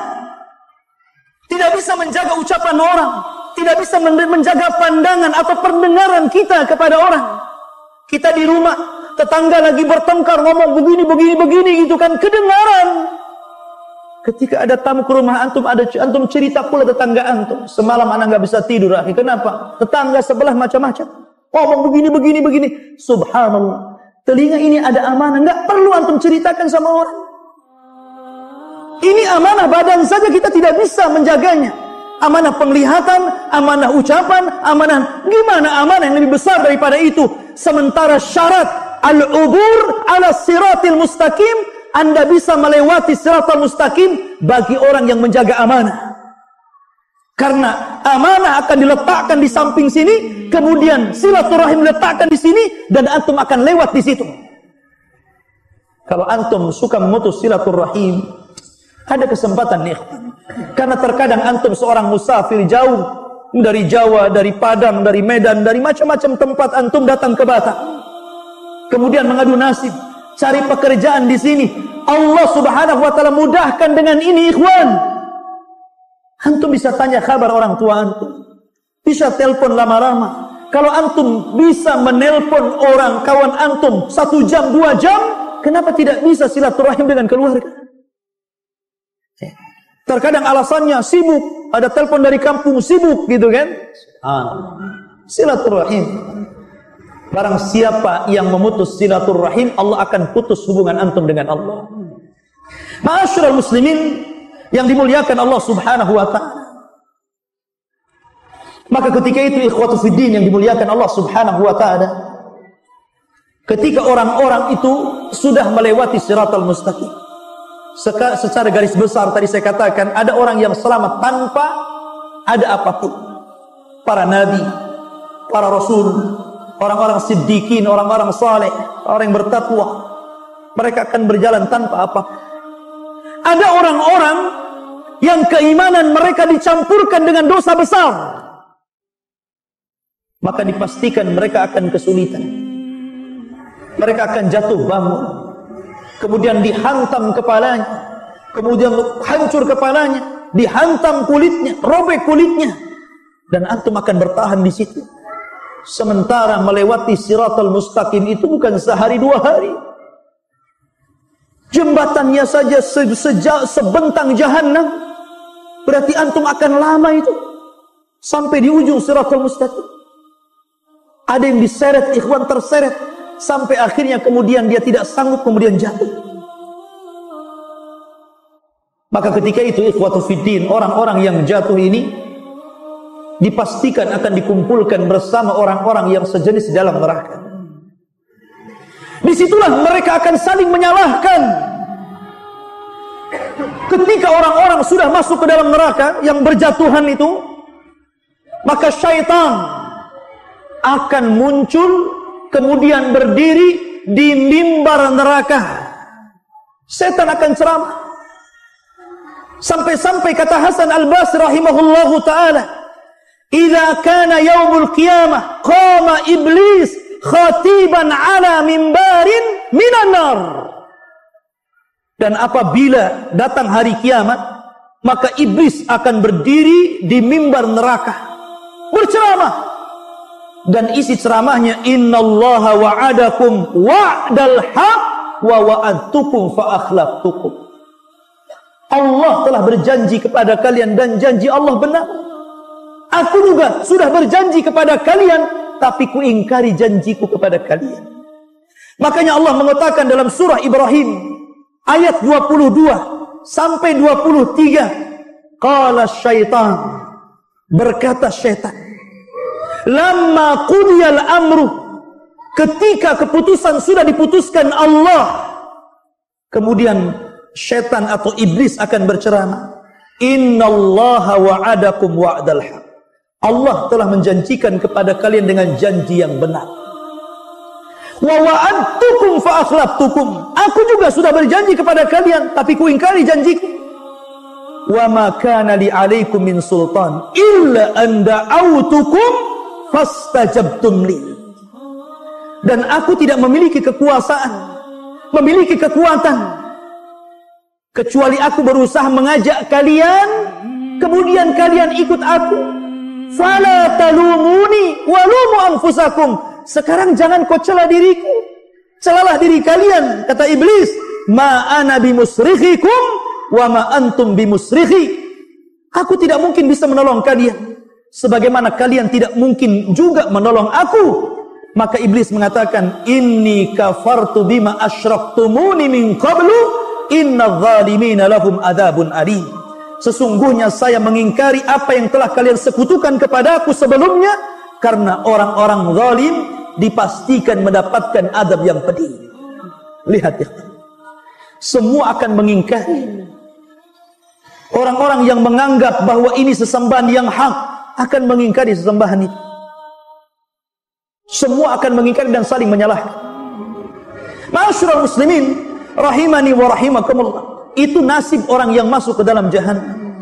Tidak bisa menjaga ucapan orang. Tidak bisa menjaga pandangan atau pendengaran kita kepada orang. Kita di rumah, tetangga lagi bertengkar, ngomong begini gitu kan, kedengaran. Ketika ada tamu ke rumah antum, antum cerita pula tetangga antum. Semalam anak nggak bisa tidur, akhi. Kenapa? Tetangga sebelah macam-macam. Ngomong begini. Subhanallah. Telinga ini ada amanah, nggak perlu antum ceritakan sama orang. Ini amanah badan saja kita tidak bisa menjaganya. Amanah penglihatan, amanah ucapan, amanah gimana amanah yang lebih besar daripada itu? Sementara syarat al-ubur ala siratil mustaqim, Anda bisa melewati siratal mustaqim bagi orang yang menjaga amanah. Karena amanah akan diletakkan di samping sini, kemudian silaturahim diletakkan di sini, dan antum akan lewat di situ. Kalau antum suka memutus silaturahim, ada kesempatan nih. Karena terkadang antum seorang musafir jauh dari Jawa, dari Padang, dari Medan, dari macam-macam tempat antum datang ke Batam. Kemudian mengadu nasib, cari pekerjaan di sini. Allah Subhanahu wa taala mudahkan dengan ini, ikhwan. Antum bisa tanya kabar orang tua antum. Bisa telepon lama-lama. Kalau antum bisa menelpon orang kawan antum 1 jam, 2 jam, kenapa tidak bisa silaturahim dengan keluarga? Terkadang alasannya sibuk, ada telepon dari kampung sibuk gitu kan. Silaturahim. Barang siapa yang memutus silaturahim, Allah akan putus hubungan antum dengan Allah. Ma'asyiral muslimin yang dimuliakan Allah Subhanahu wa taala. Maka ketika itu ikhwatu fiddin yang dimuliakan Allah Subhanahu wa taala, ketika orang-orang itu sudah melewati siratal mustaqim, secara garis besar tadi saya katakan ada orang yang selamat tanpa ada apapun. Para nabi, para rasul, orang-orang siddiqin, orang-orang saleh, orang yang bertakwa, mereka akan berjalan tanpa apapun. Ada orang-orang yang keimanan mereka dicampurkan dengan dosa besar, maka dipastikan mereka akan kesulitan. Mereka akan jatuh bangun, kemudian dihantam kepalanya, kemudian hancur kepalanya, dihantam kulitnya, robek kulitnya, dan antum akan bertahan di situ. Sementara melewati siratal mustaqim itu bukan sehari 2 hari. Jembatannya saja sebentang jahanam. Berarti antum akan lama itu sampai di ujung siratal mustaqim. Ada yang diseret, ikhwan, terseret sampai akhirnya kemudian dia tidak sanggup, kemudian jatuh. Maka ketika itu ikhwatu fiddin, orang-orang yang jatuh ini dipastikan akan dikumpulkan bersama orang-orang yang sejenis dalam neraka. Disitulah mereka akan saling menyalahkan. Ketika orang-orang sudah masuk ke dalam neraka yang berjatuhan itu, maka syaitan akan muncul kemudian berdiri di mimbar neraka. Setan akan ceramah. Sampai-sampai kata Hasan Al-Basri rahimahullahu ta'ala, "Idza kana yaumul qiyamah qama iblis khatiban ala mimbarin minan nar." Dan apabila datang hari kiamat, maka iblis akan berdiri di mimbar neraka berceramah. Dan isi ceramahnya, "Innallaha wa'adakum wa'dal haq wa wa'adtukum fa akhlaftukum." Allah telah berjanji kepada kalian dan janji Allah benar. Aku juga sudah berjanji kepada kalian, tapi kuingkari janjiku kepada kalian. Makanya Allah mengatakan dalam surah Ibrahim ayat 22 sampai 23, qala syaitan, berkata syaitan, lamma qudiyal amru, ketika keputusan sudah diputuskan Allah, kemudian syaitan atau iblis akan berceramah, innallaha wa'adakum wa'dal haq, Allah telah menjanjikan kepada kalian dengan janji yang benar. Wa wa'adtukum fa akhlaftukum, aku juga sudah berjanji kepada kalian, tapi kuingkari janjiku. Wa ma kana li 'alaikum min sultan illa an da'awtukum fastajabtum li. Dan aku tidak memiliki kekuasaan, memiliki kekuatan, kecuali aku berusaha mengajak kalian, kemudian kalian ikut aku. Fala talumuni walumu anfusakum, sekarang jangan kau cela diriku, celalah diri kalian. Kata iblis, ma ana bimusrikhikum wa ma antum bimusrikhi, aku tidak mungkin bisa menolong kalian, sebagaimana kalian tidak mungkin juga menolong aku. Maka iblis mengatakan, inni kafartu bima asyraktumuni min qablu innadz zalimina lahum adzabun alim. Sesungguhnya saya mengingkari apa yang telah kalian sekutukan kepadaku sebelumnya, karena orang-orang zalim dipastikan mendapatkan adab yang pedih. Lihat ya, semua akan mengingkari. Orang-orang yang menganggap bahwa ini sesembahan yang hak akan mengingkari sesembahan itu. Semua akan mengingkari dan saling menyalahkan. Ma'asyiral muslimin rahimani wa rahimakumullah, itu nasib orang yang masuk ke dalam jahannam.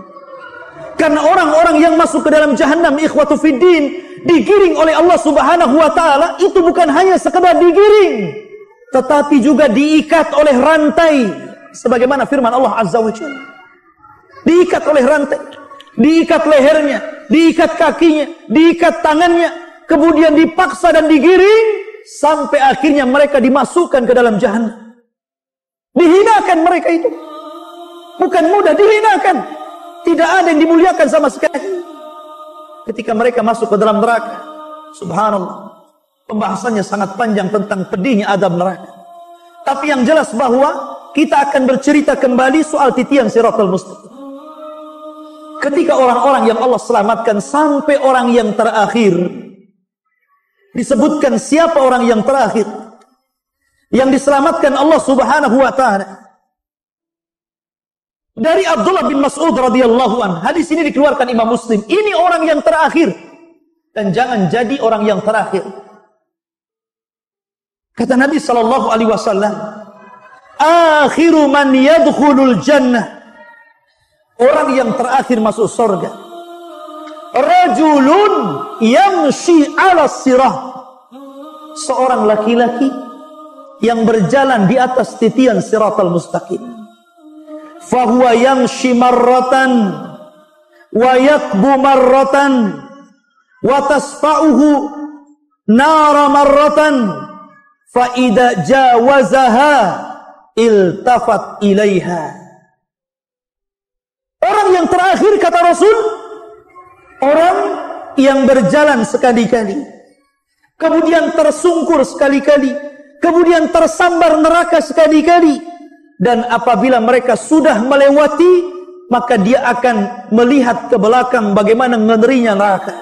Karena orang-orang yang masuk ke dalam jahannam, ikhwatu fiddin, digiring oleh Allah Subhanahu wa taala, itu bukan hanya sekedar digiring, tetapi juga diikat oleh rantai, sebagaimana firman Allah Azza wa Jalla. Diikat oleh rantai, diikat lehernya, diikat kakinya, diikat tangannya, kemudian dipaksa dan digiring sampai akhirnya mereka dimasukkan ke dalam jahannam. Dihinakan mereka itu. Bukan mudah, dihinakan. Tidak ada yang dimuliakan sama sekali. Ketika mereka masuk ke dalam neraka, subhanallah, pembahasannya sangat panjang tentang pedihnya adab neraka. Tapi yang jelas bahwa kita akan bercerita kembali soal titian siratal mustaqim. Ketika orang-orang yang Allah selamatkan sampai orang yang terakhir, disebutkan siapa orang yang terakhir yang diselamatkan Allah Subhanahu wa taala. Dari Abdullah bin Mas'ud radhiyallahu anhu, hadis ini dikeluarkan Imam Muslim. Ini orang yang terakhir, dan jangan jadi orang yang terakhir. Kata Nabi sallallahu alaihi wasallam, akhiru man yadkhulul jannah, orang yang terakhir masuk surga, rajulun yamshi 'ala sirah, seorang laki-laki yang berjalan di atas titian siratal mustaqim. Fahuwa yamshi marratan wa yakbu marratan wa tasfa'uhu nara marratan fa idza jawazaha iltafat ilaiha. Orang yang terakhir, kata Rasul, orang yang berjalan sekali-kali kemudian tersungkur sekali-kali, kemudian tersambar neraka sekali-kali. Dan apabila mereka sudah melewati, maka dia akan melihat ke belakang bagaimana ngerinya neraka.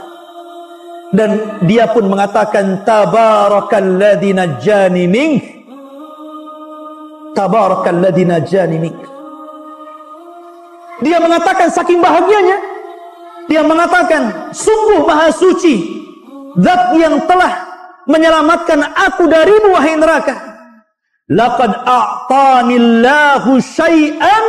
Dan dia pun mengatakan, Tabarakalladzi najjani mink. Tabarakalladzi najjani mink. Dia mengatakan saking bahagianya, dia mengatakan, sungguh maha suci Zat yang telah menyelamatkan aku darimu, wahai neraka. Laqad a'tanillahu syai'an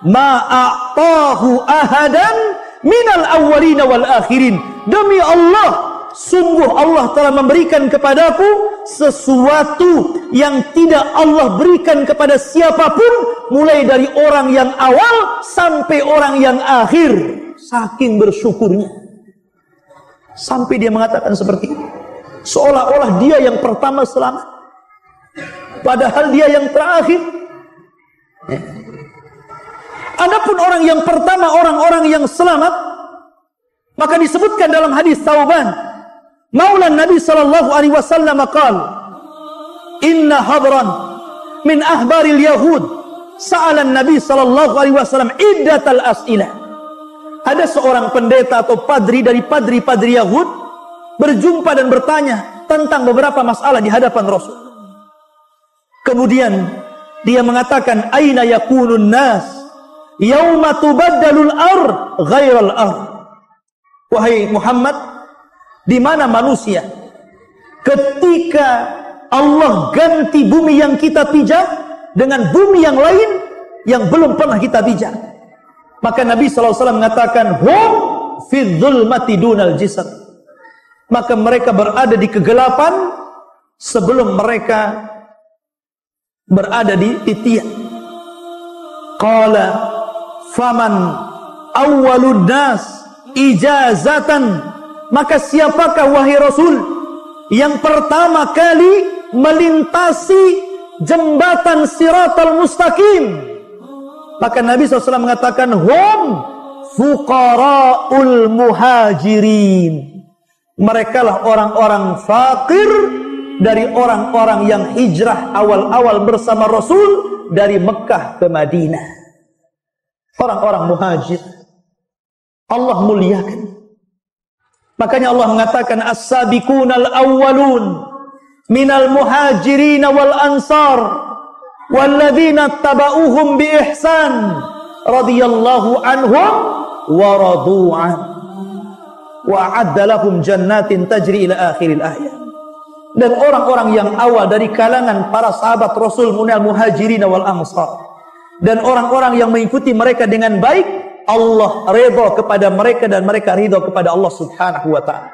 ma a'tahu ahadan minal awwalina wal akhirin. Demi Allah, sungguh Allah telah memberikan kepadaku sesuatu yang tidak Allah berikan kepada siapapun, mulai dari orang yang awal sampai orang yang akhir. Saking bersyukurnya, sampai dia mengatakan seperti itu, seolah-olah dia yang pertama selamat, padahal dia yang terakhir. Adapun orang yang pertama, orang-orang yang selamat, maka disebutkan dalam hadis Thauban, Maula Nabi sallallahu alaihi wasallam qala, inna hadran min ahbaril yahud sa'ala Nabi sallallahu alaihi wasallam iddatal as'ilah. Ada seorang pendeta atau padri dari padri-padri Yahud berjumpa dan bertanya tentang beberapa masalah di hadapan Rasul. Kemudian dia mengatakan, aina yakunun nas yauma tubaddalul ard ghairal ard. Wahai Muhammad, di mana manusia ketika Allah ganti bumi yang kita pijak dengan bumi yang lain yang belum pernah kita pijak? Maka Nabi SAW mengatakan, hum fi dzulmati dunal jisr. Maka mereka berada di kegelapan sebelum mereka berada di tiang. Qala faman awwalun nas ijazatan. Maka siapakah wahai Rasul yang pertama kali melintasi jembatan Siratal Mustaqim? Maka Nabi SAW mengatakan, hum fuqara'ul muhajirin. Mereka lah orang-orang fakir dari orang-orang yang hijrah awal-awal bersama Rasul dari Mekah ke Madinah. Orang-orang muhajir Allah muliakan. Makanya Allah mengatakan, as-sabiqunal awwalun minal muhajirin wal ansar walladzina tabauhum bi ihsan radhiyallahu anhum wa radu'an wa a'adda lahum jannatin tajri ila akhiril ayat. Dan orang-orang yang awal dari kalangan para sahabat Rasul minal muhajirin wal ansar, dan orang-orang yang mengikuti mereka dengan baik, Allah ridha kepada mereka dan mereka ridha kepada Allah Subhanahu wa taala.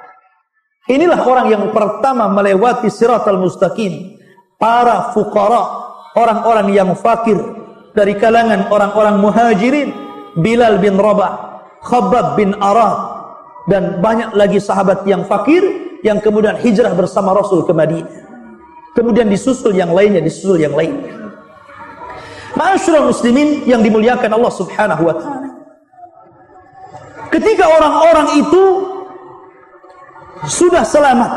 Inilah orang yang pertama melewati Siratal Mustaqim, para fuqara, orang-orang yang fakir dari kalangan orang-orang muhajirin, Bilal bin Rabah, Khabbab bin Arad, dan banyak lagi sahabat yang fakir yang kemudian hijrah bersama Rasul ke Madinah. Kemudian disusul yang lainnya, disusul yang lainnya. Ma'asyiral muslimin yang dimuliakan Allah Subhanahu wa taala. Ketika orang-orang itu sudah selamat,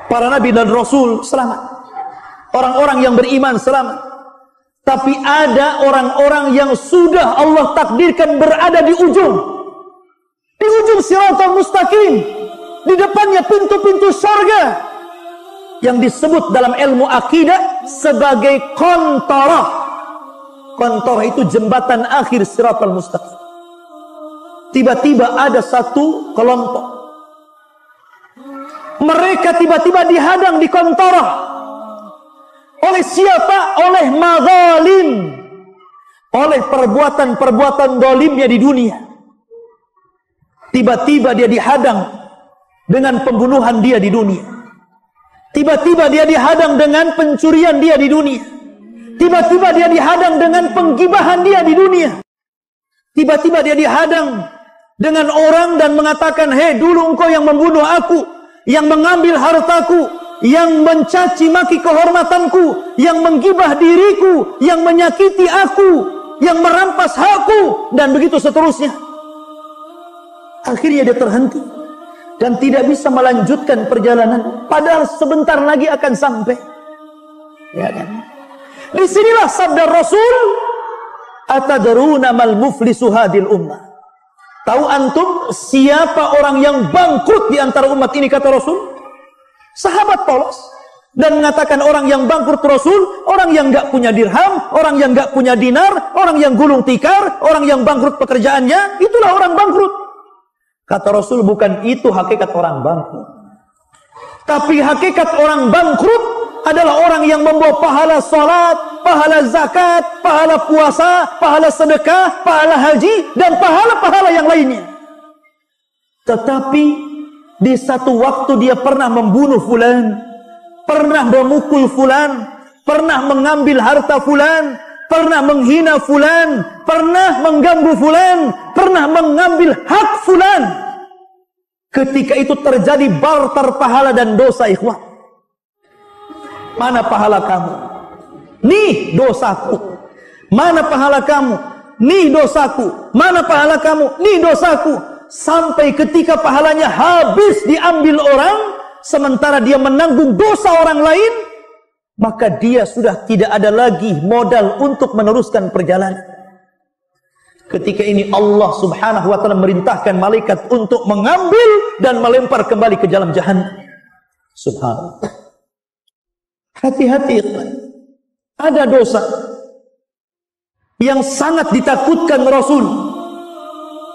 para nabi dan rasul selamat, orang-orang yang beriman selamat, tapi ada orang-orang yang sudah Allah takdirkan berada di ujung Siratal Mustaqim, di depannya pintu-pintu surga yang disebut dalam ilmu akidah sebagai qantarah. Qantarah itu jembatan akhir Siratal Mustaqim. Tiba-tiba ada satu kelompok, mereka tiba-tiba dihadang di qantarah. Oleh siapa? Oleh mazalim, oleh perbuatan-perbuatan dolimnya di dunia. Tiba-tiba dia dihadang dengan pembunuhan dia di dunia. Tiba-tiba dia dihadang dengan pencurian dia di dunia. Tiba-tiba dia dihadang dengan penggibahan dia di dunia. Tiba-tiba dia dihadang dengan orang dan mengatakan, hei, dulu engkau yang membunuh aku, yang mengambil hartaku, yang mencaci maki kehormatanku, yang menggibah diriku, yang menyakiti aku, yang merampas hakku, dan begitu seterusnya. Akhirnya dia terhenti. dan tidak bisa melanjutkan perjalanan, padahal sebentar lagi akan sampai. Ya kan? Disinilah sabda Rasul, atadruna mal muflisu hadil ummah. Tahu antum siapa orang yang bangkrut di antara umat ini, kata Rasul? Sahabat polos. Dan mengatakan orang yang bangkrut Rasul, orang yang enggak punya dirham, orang yang enggak punya dinar, orang yang gulung tikar, orang yang bangkrut pekerjaannya, itulah orang bangkrut. Kata Rasul, bukan itu hakikat orang bangkrut. Tapi hakikat orang bangkrut adalah orang yang membawa pahala salat, pahala zakat, pahala puasa, pahala sedekah, pahala haji, dan pahala-pahala yang lainnya. Tetapi di satu waktu dia pernah membunuh fulan, pernah memukul fulan, pernah mengambil harta fulan, pernah menghina fulan, pernah mengganggu fulan, pernah mengambil hak fulan. Ketika itu terjadi barter pahala dan dosa, ikhwah. Mana pahala kamu? Nih dosaku. Mana pahala kamu? Nih dosaku. Mana pahala kamu? Nih dosaku. Sampai ketika pahalanya habis diambil orang, sementara dia menanggung dosa orang lain, maka dia sudah tidak ada lagi modal untuk meneruskan perjalanan. Ketika ini Allah subhanahu wa ta'ala merintahkan malaikat untuk mengambil dan melempar kembali ke dalam jahannam. Subhanallah. Hati-hati, ada dosa yang sangat ditakutkan Rasul.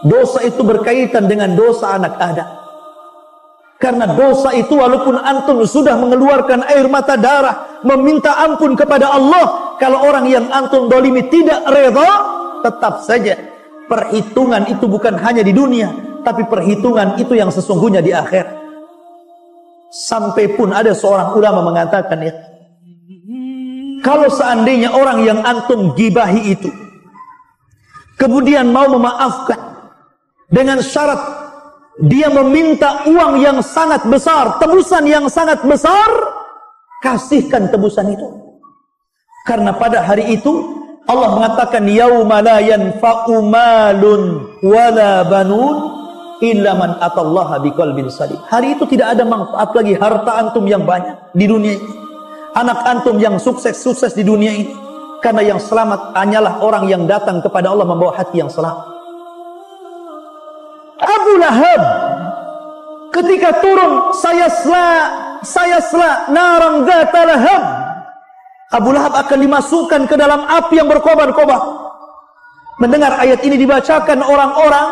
Dosa itu berkaitan dengan dosa anak Adam. Karena dosa itu walaupun antum sudah mengeluarkan air mata darah, meminta ampun kepada Allah, kalau orang yang antum dolimi tidak reda, tetap saja perhitungan itu bukan hanya di dunia, tapi perhitungan itu yang sesungguhnya di akhir. Sampai pun ada seorang ulama mengatakan, ya, kalau seandainya orang yang antum gibahi itu kemudian mau memaafkan dengan syarat dia meminta uang yang sangat besar, tebusan yang sangat besar, kasihkan tebusan itu. Karena pada hari itu Allah mengatakan, yauma la yanfa'u malun wala banun illa man atallaha biqalbin salim. Hari itu tidak ada manfaat lagi harta antum yang banyak di dunia ini, anak antum yang sukses di dunia ini, karena yang selamat hanyalah orang yang datang kepada Allah membawa hati yang selamat. Abu Lahab ketika turun, saya sela narang dzata lahab, Abu Lahab akan dimasukkan ke dalam api yang berkobar-kobar. Mendengar ayat ini dibacakan orang-orang,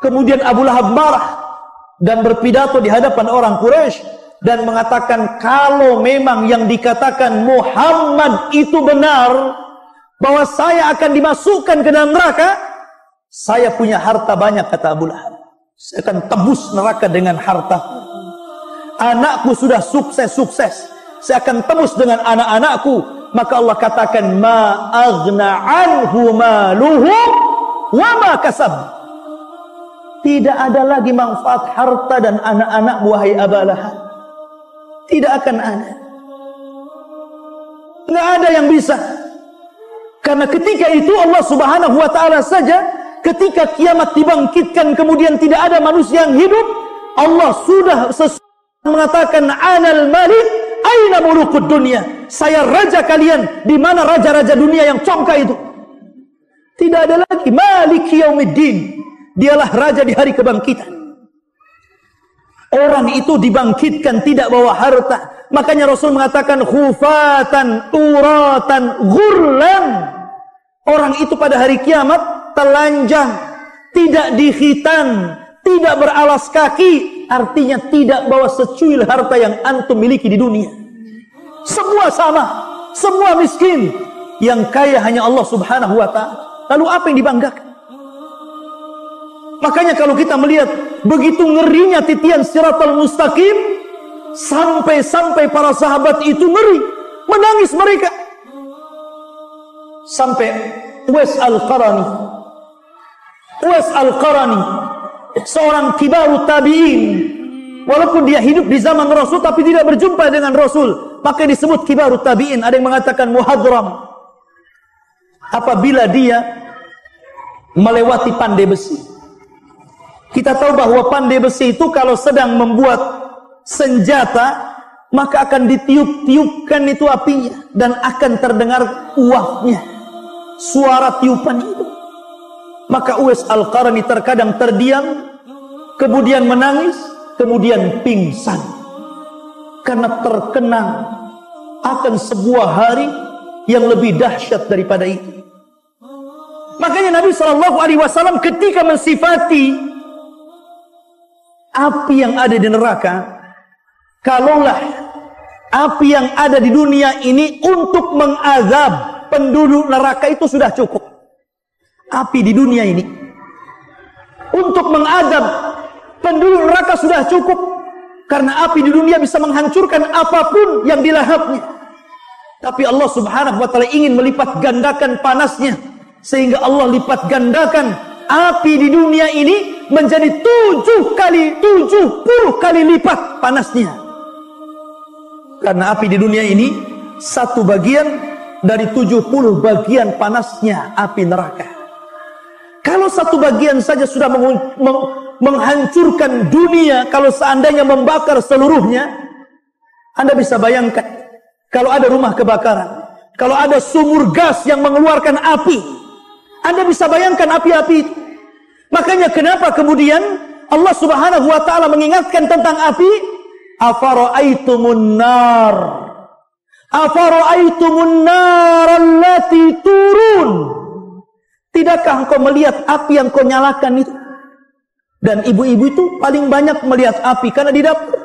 kemudian Abu Lahab marah dan berpidato di hadapan orang Quraisy dan mengatakan, kalau memang yang dikatakan Muhammad itu benar, bahwa saya akan dimasukkan ke dalam neraka, saya punya harta banyak, kata Abu Lahab. Saya akan tebus neraka dengan harta. Anakku sudah sukses, saya akan tebus dengan anak-anakku. Maka Allah katakan, ma aghna anhu maluhu wa ma kasab. Tidak ada lagi manfaat harta dan anak-anak wahai Abu Lahab. Tidak akan ada. Tidak ada yang bisa. Karena ketika itu Allah subhanahu wa ta'ala saja, ketika kiamat dibangkitkan kemudian tidak ada manusia yang hidup, Allah sudah mengatakan, anal malik aina mulukud dunia. Saya raja kalian, di mana raja-raja dunia yang congkak itu? Tidak ada lagi. Maliki yaumiddin. Dialah raja di hari kebangkitan. Orang itu dibangkitkan tidak bawa harta. Makanya Rasul mengatakan, khufatan uratan ghurlan. Orang itu pada hari kiamat telanjang, tidak dikhitan, tidak beralas kaki. Artinya tidak bawa secuil harta yang antum miliki di dunia. Semua sama, semua miskin. Yang kaya hanya Allah subhanahu wa ta'ala. Lalu apa yang dibanggakan? Makanya kalau kita melihat begitu ngerinya titian siratal mustaqim, sampai-sampai para sahabat itu ngeri, menangis mereka. Sampai Uwais Al-Qarani, seorang kibarut tabi'in, walaupun dia hidup di zaman Rasul tapi tidak berjumpa dengan Rasul, maka disebut kibarut tabi'in. Ada yang mengatakan muhadram, apabila dia melewati pandai besi, Kita tahu bahwa pandai besi itu kalau sedang membuat senjata, maka akan ditiup-tiupkan itu apinya, dan akan terdengar uapnya, suara tiupan itu. Maka Uwais Al-Qarni terkadang terdiam, kemudian menangis, kemudian pingsan, karena terkenang akan sebuah hari yang lebih dahsyat daripada itu. Makanya Nabi SAW ketika mensifati api yang ada di neraka, kalaulah api yang ada di dunia ini untuk mengazab penduduk neraka itu sudah cukup. Api di dunia ini untuk mengazab penduduk neraka sudah cukup, karena api di dunia bisa menghancurkan apapun yang dilahapnya. Tapi Allah Subhanahu wa taala ingin melipat gandakan panasnya, sehingga Allah lipat gandakan api di dunia ini menjadi 70 kali lipat panasnya. Karena api di dunia ini satu bagian dari 70 bagian panasnya api neraka. Kalau satu bagian saja sudah menghancurkan dunia, kalau seandainya membakar seluruhnya, Anda bisa bayangkan kalau ada rumah kebakaran, kalau ada sumur gas yang mengeluarkan api, Anda bisa bayangkan api-api itu. Makanya kenapa kemudian Allah Subhanahu wa taala mengingatkan tentang api? Afara'aitumun nar. Afara'aitumun nar allati turun. Tidakkah engkau melihat api yang kau nyalakan itu? Dan ibu-ibu itu paling banyak melihat api karena di dapur.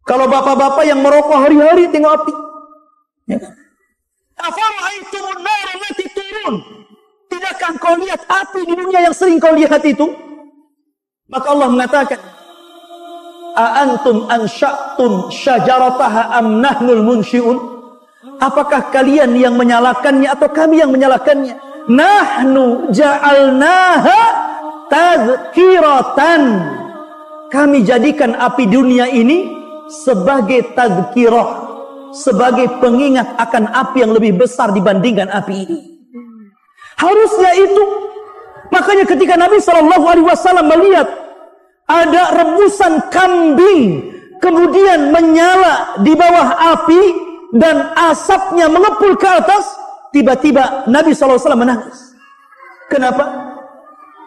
Kalau bapak-bapak yang merokok hari-hari tengok api. Ya kan? Afara'aitumun nar allati turun. Tidakkah engkau lihat api di dunia yang sering kau lihat itu? Maka Allah mengatakan, A'antum ansya'tum syajarataha am nahnul munsyi'un? Apakah kalian yang menyalakannya atau kami yang menyalakannya? Nahnu ja'alnaha tazkiratan. Kami jadikan api dunia ini sebagai tazkirah, sebagai pengingat akan api yang lebih besar dibandingkan api ini. Harusnya itu. Makanya ketika Nabi SAW melihat ada rebusan kambing kemudian menyala di bawah api dan asapnya mengepul ke atas, tiba-tiba Nabi SAW menangis. Kenapa?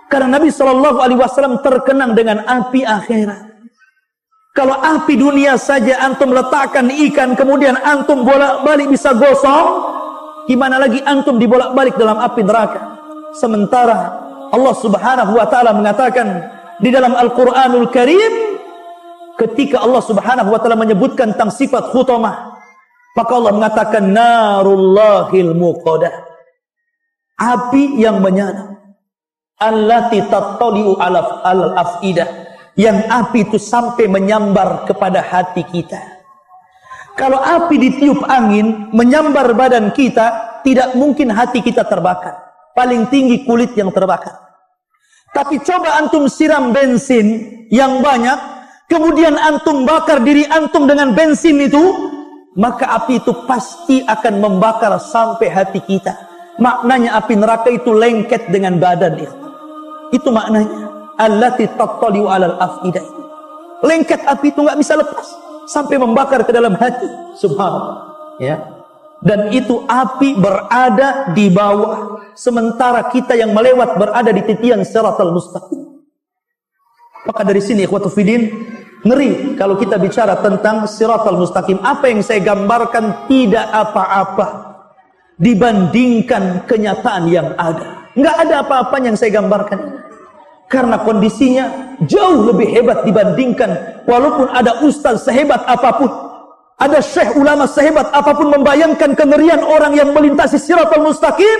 Karena Nabi SAW terkenang dengan api akhirat. Kalau api dunia saja antum letakkan ikan kemudian antum bolak-balik bisa gosong, gimana lagi antum dibolak-balik dalam api neraka? Sementara Allah Subhanahu wa taala mengatakan di dalam Al-Qur'anul Karim, ketika Allah Subhanahu wa taala menyebutkan tentang sifat khutamah, maka Allah mengatakan narullahil muqadah. Api yang menyala. Allati tattali'u alal afidah. Yang api itu sampai menyambar kepada hati kita. Kalau api ditiup angin menyambar badan kita, tidak mungkin hati kita terbakar. Paling tinggi kulit yang terbakar. Tapi coba antum siram bensin yang banyak, kemudian antum bakar diri antum dengan bensin itu, maka api itu pasti akan membakar sampai hati kita. Maknanya api neraka itu lengket dengan badan itu. Itu maknanya. Allati tattali'u 'alal afidah. Lengket api itu enggak bisa lepas sampai membakar ke dalam hati. Subhanallah. Ya. Dan itu api berada di bawah, sementara kita yang melewat berada di titian siratal mustaqim. Maka dari sini ikhwatul fiddin, ngeri kalau kita bicara tentang siratal mustaqim. Apa yang saya gambarkan tidak apa-apa dibandingkan kenyataan yang ada. Enggak ada apa-apanya yang saya gambarkan ini. Karena kondisinya jauh lebih hebat dibandingkan, walaupun ada ustaz sehebat apapun, ada syekh ulama sehebat apapun membayangkan kengerian orang yang melintasi siratal mustaqim,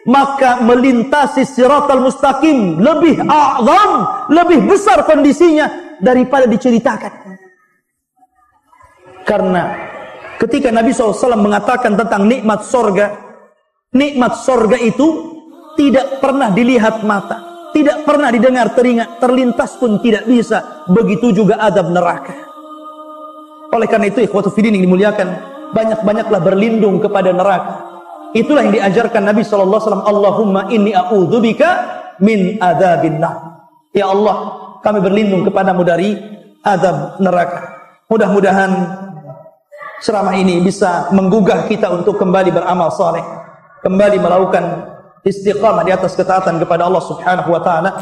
maka melintasi siratal mustaqim lebih a'zam, lebih besar kondisinya daripada diceritakan. Karena ketika Nabi SAW mengatakan tentang nikmat sorga itu tidak pernah dilihat mata, tidak pernah didengar telinga, terlintas pun tidak bisa. Begitu juga adab neraka. Oleh karena itu ikhwatul fiddin yang dimuliakan, banyak-banyaklah berlindung kepada neraka. Itulah yang diajarkan Nabi SAW. Allahumma inni a'udzubika min adzabin nar. Ya Allah, kami berlindung kepadamu dari azab neraka. Mudah-mudahan ceramah ini bisa menggugah kita untuk kembali beramal saleh, kembali melakukan istiqamah di atas ketaatan kepada Allah Subhanahu wa taala.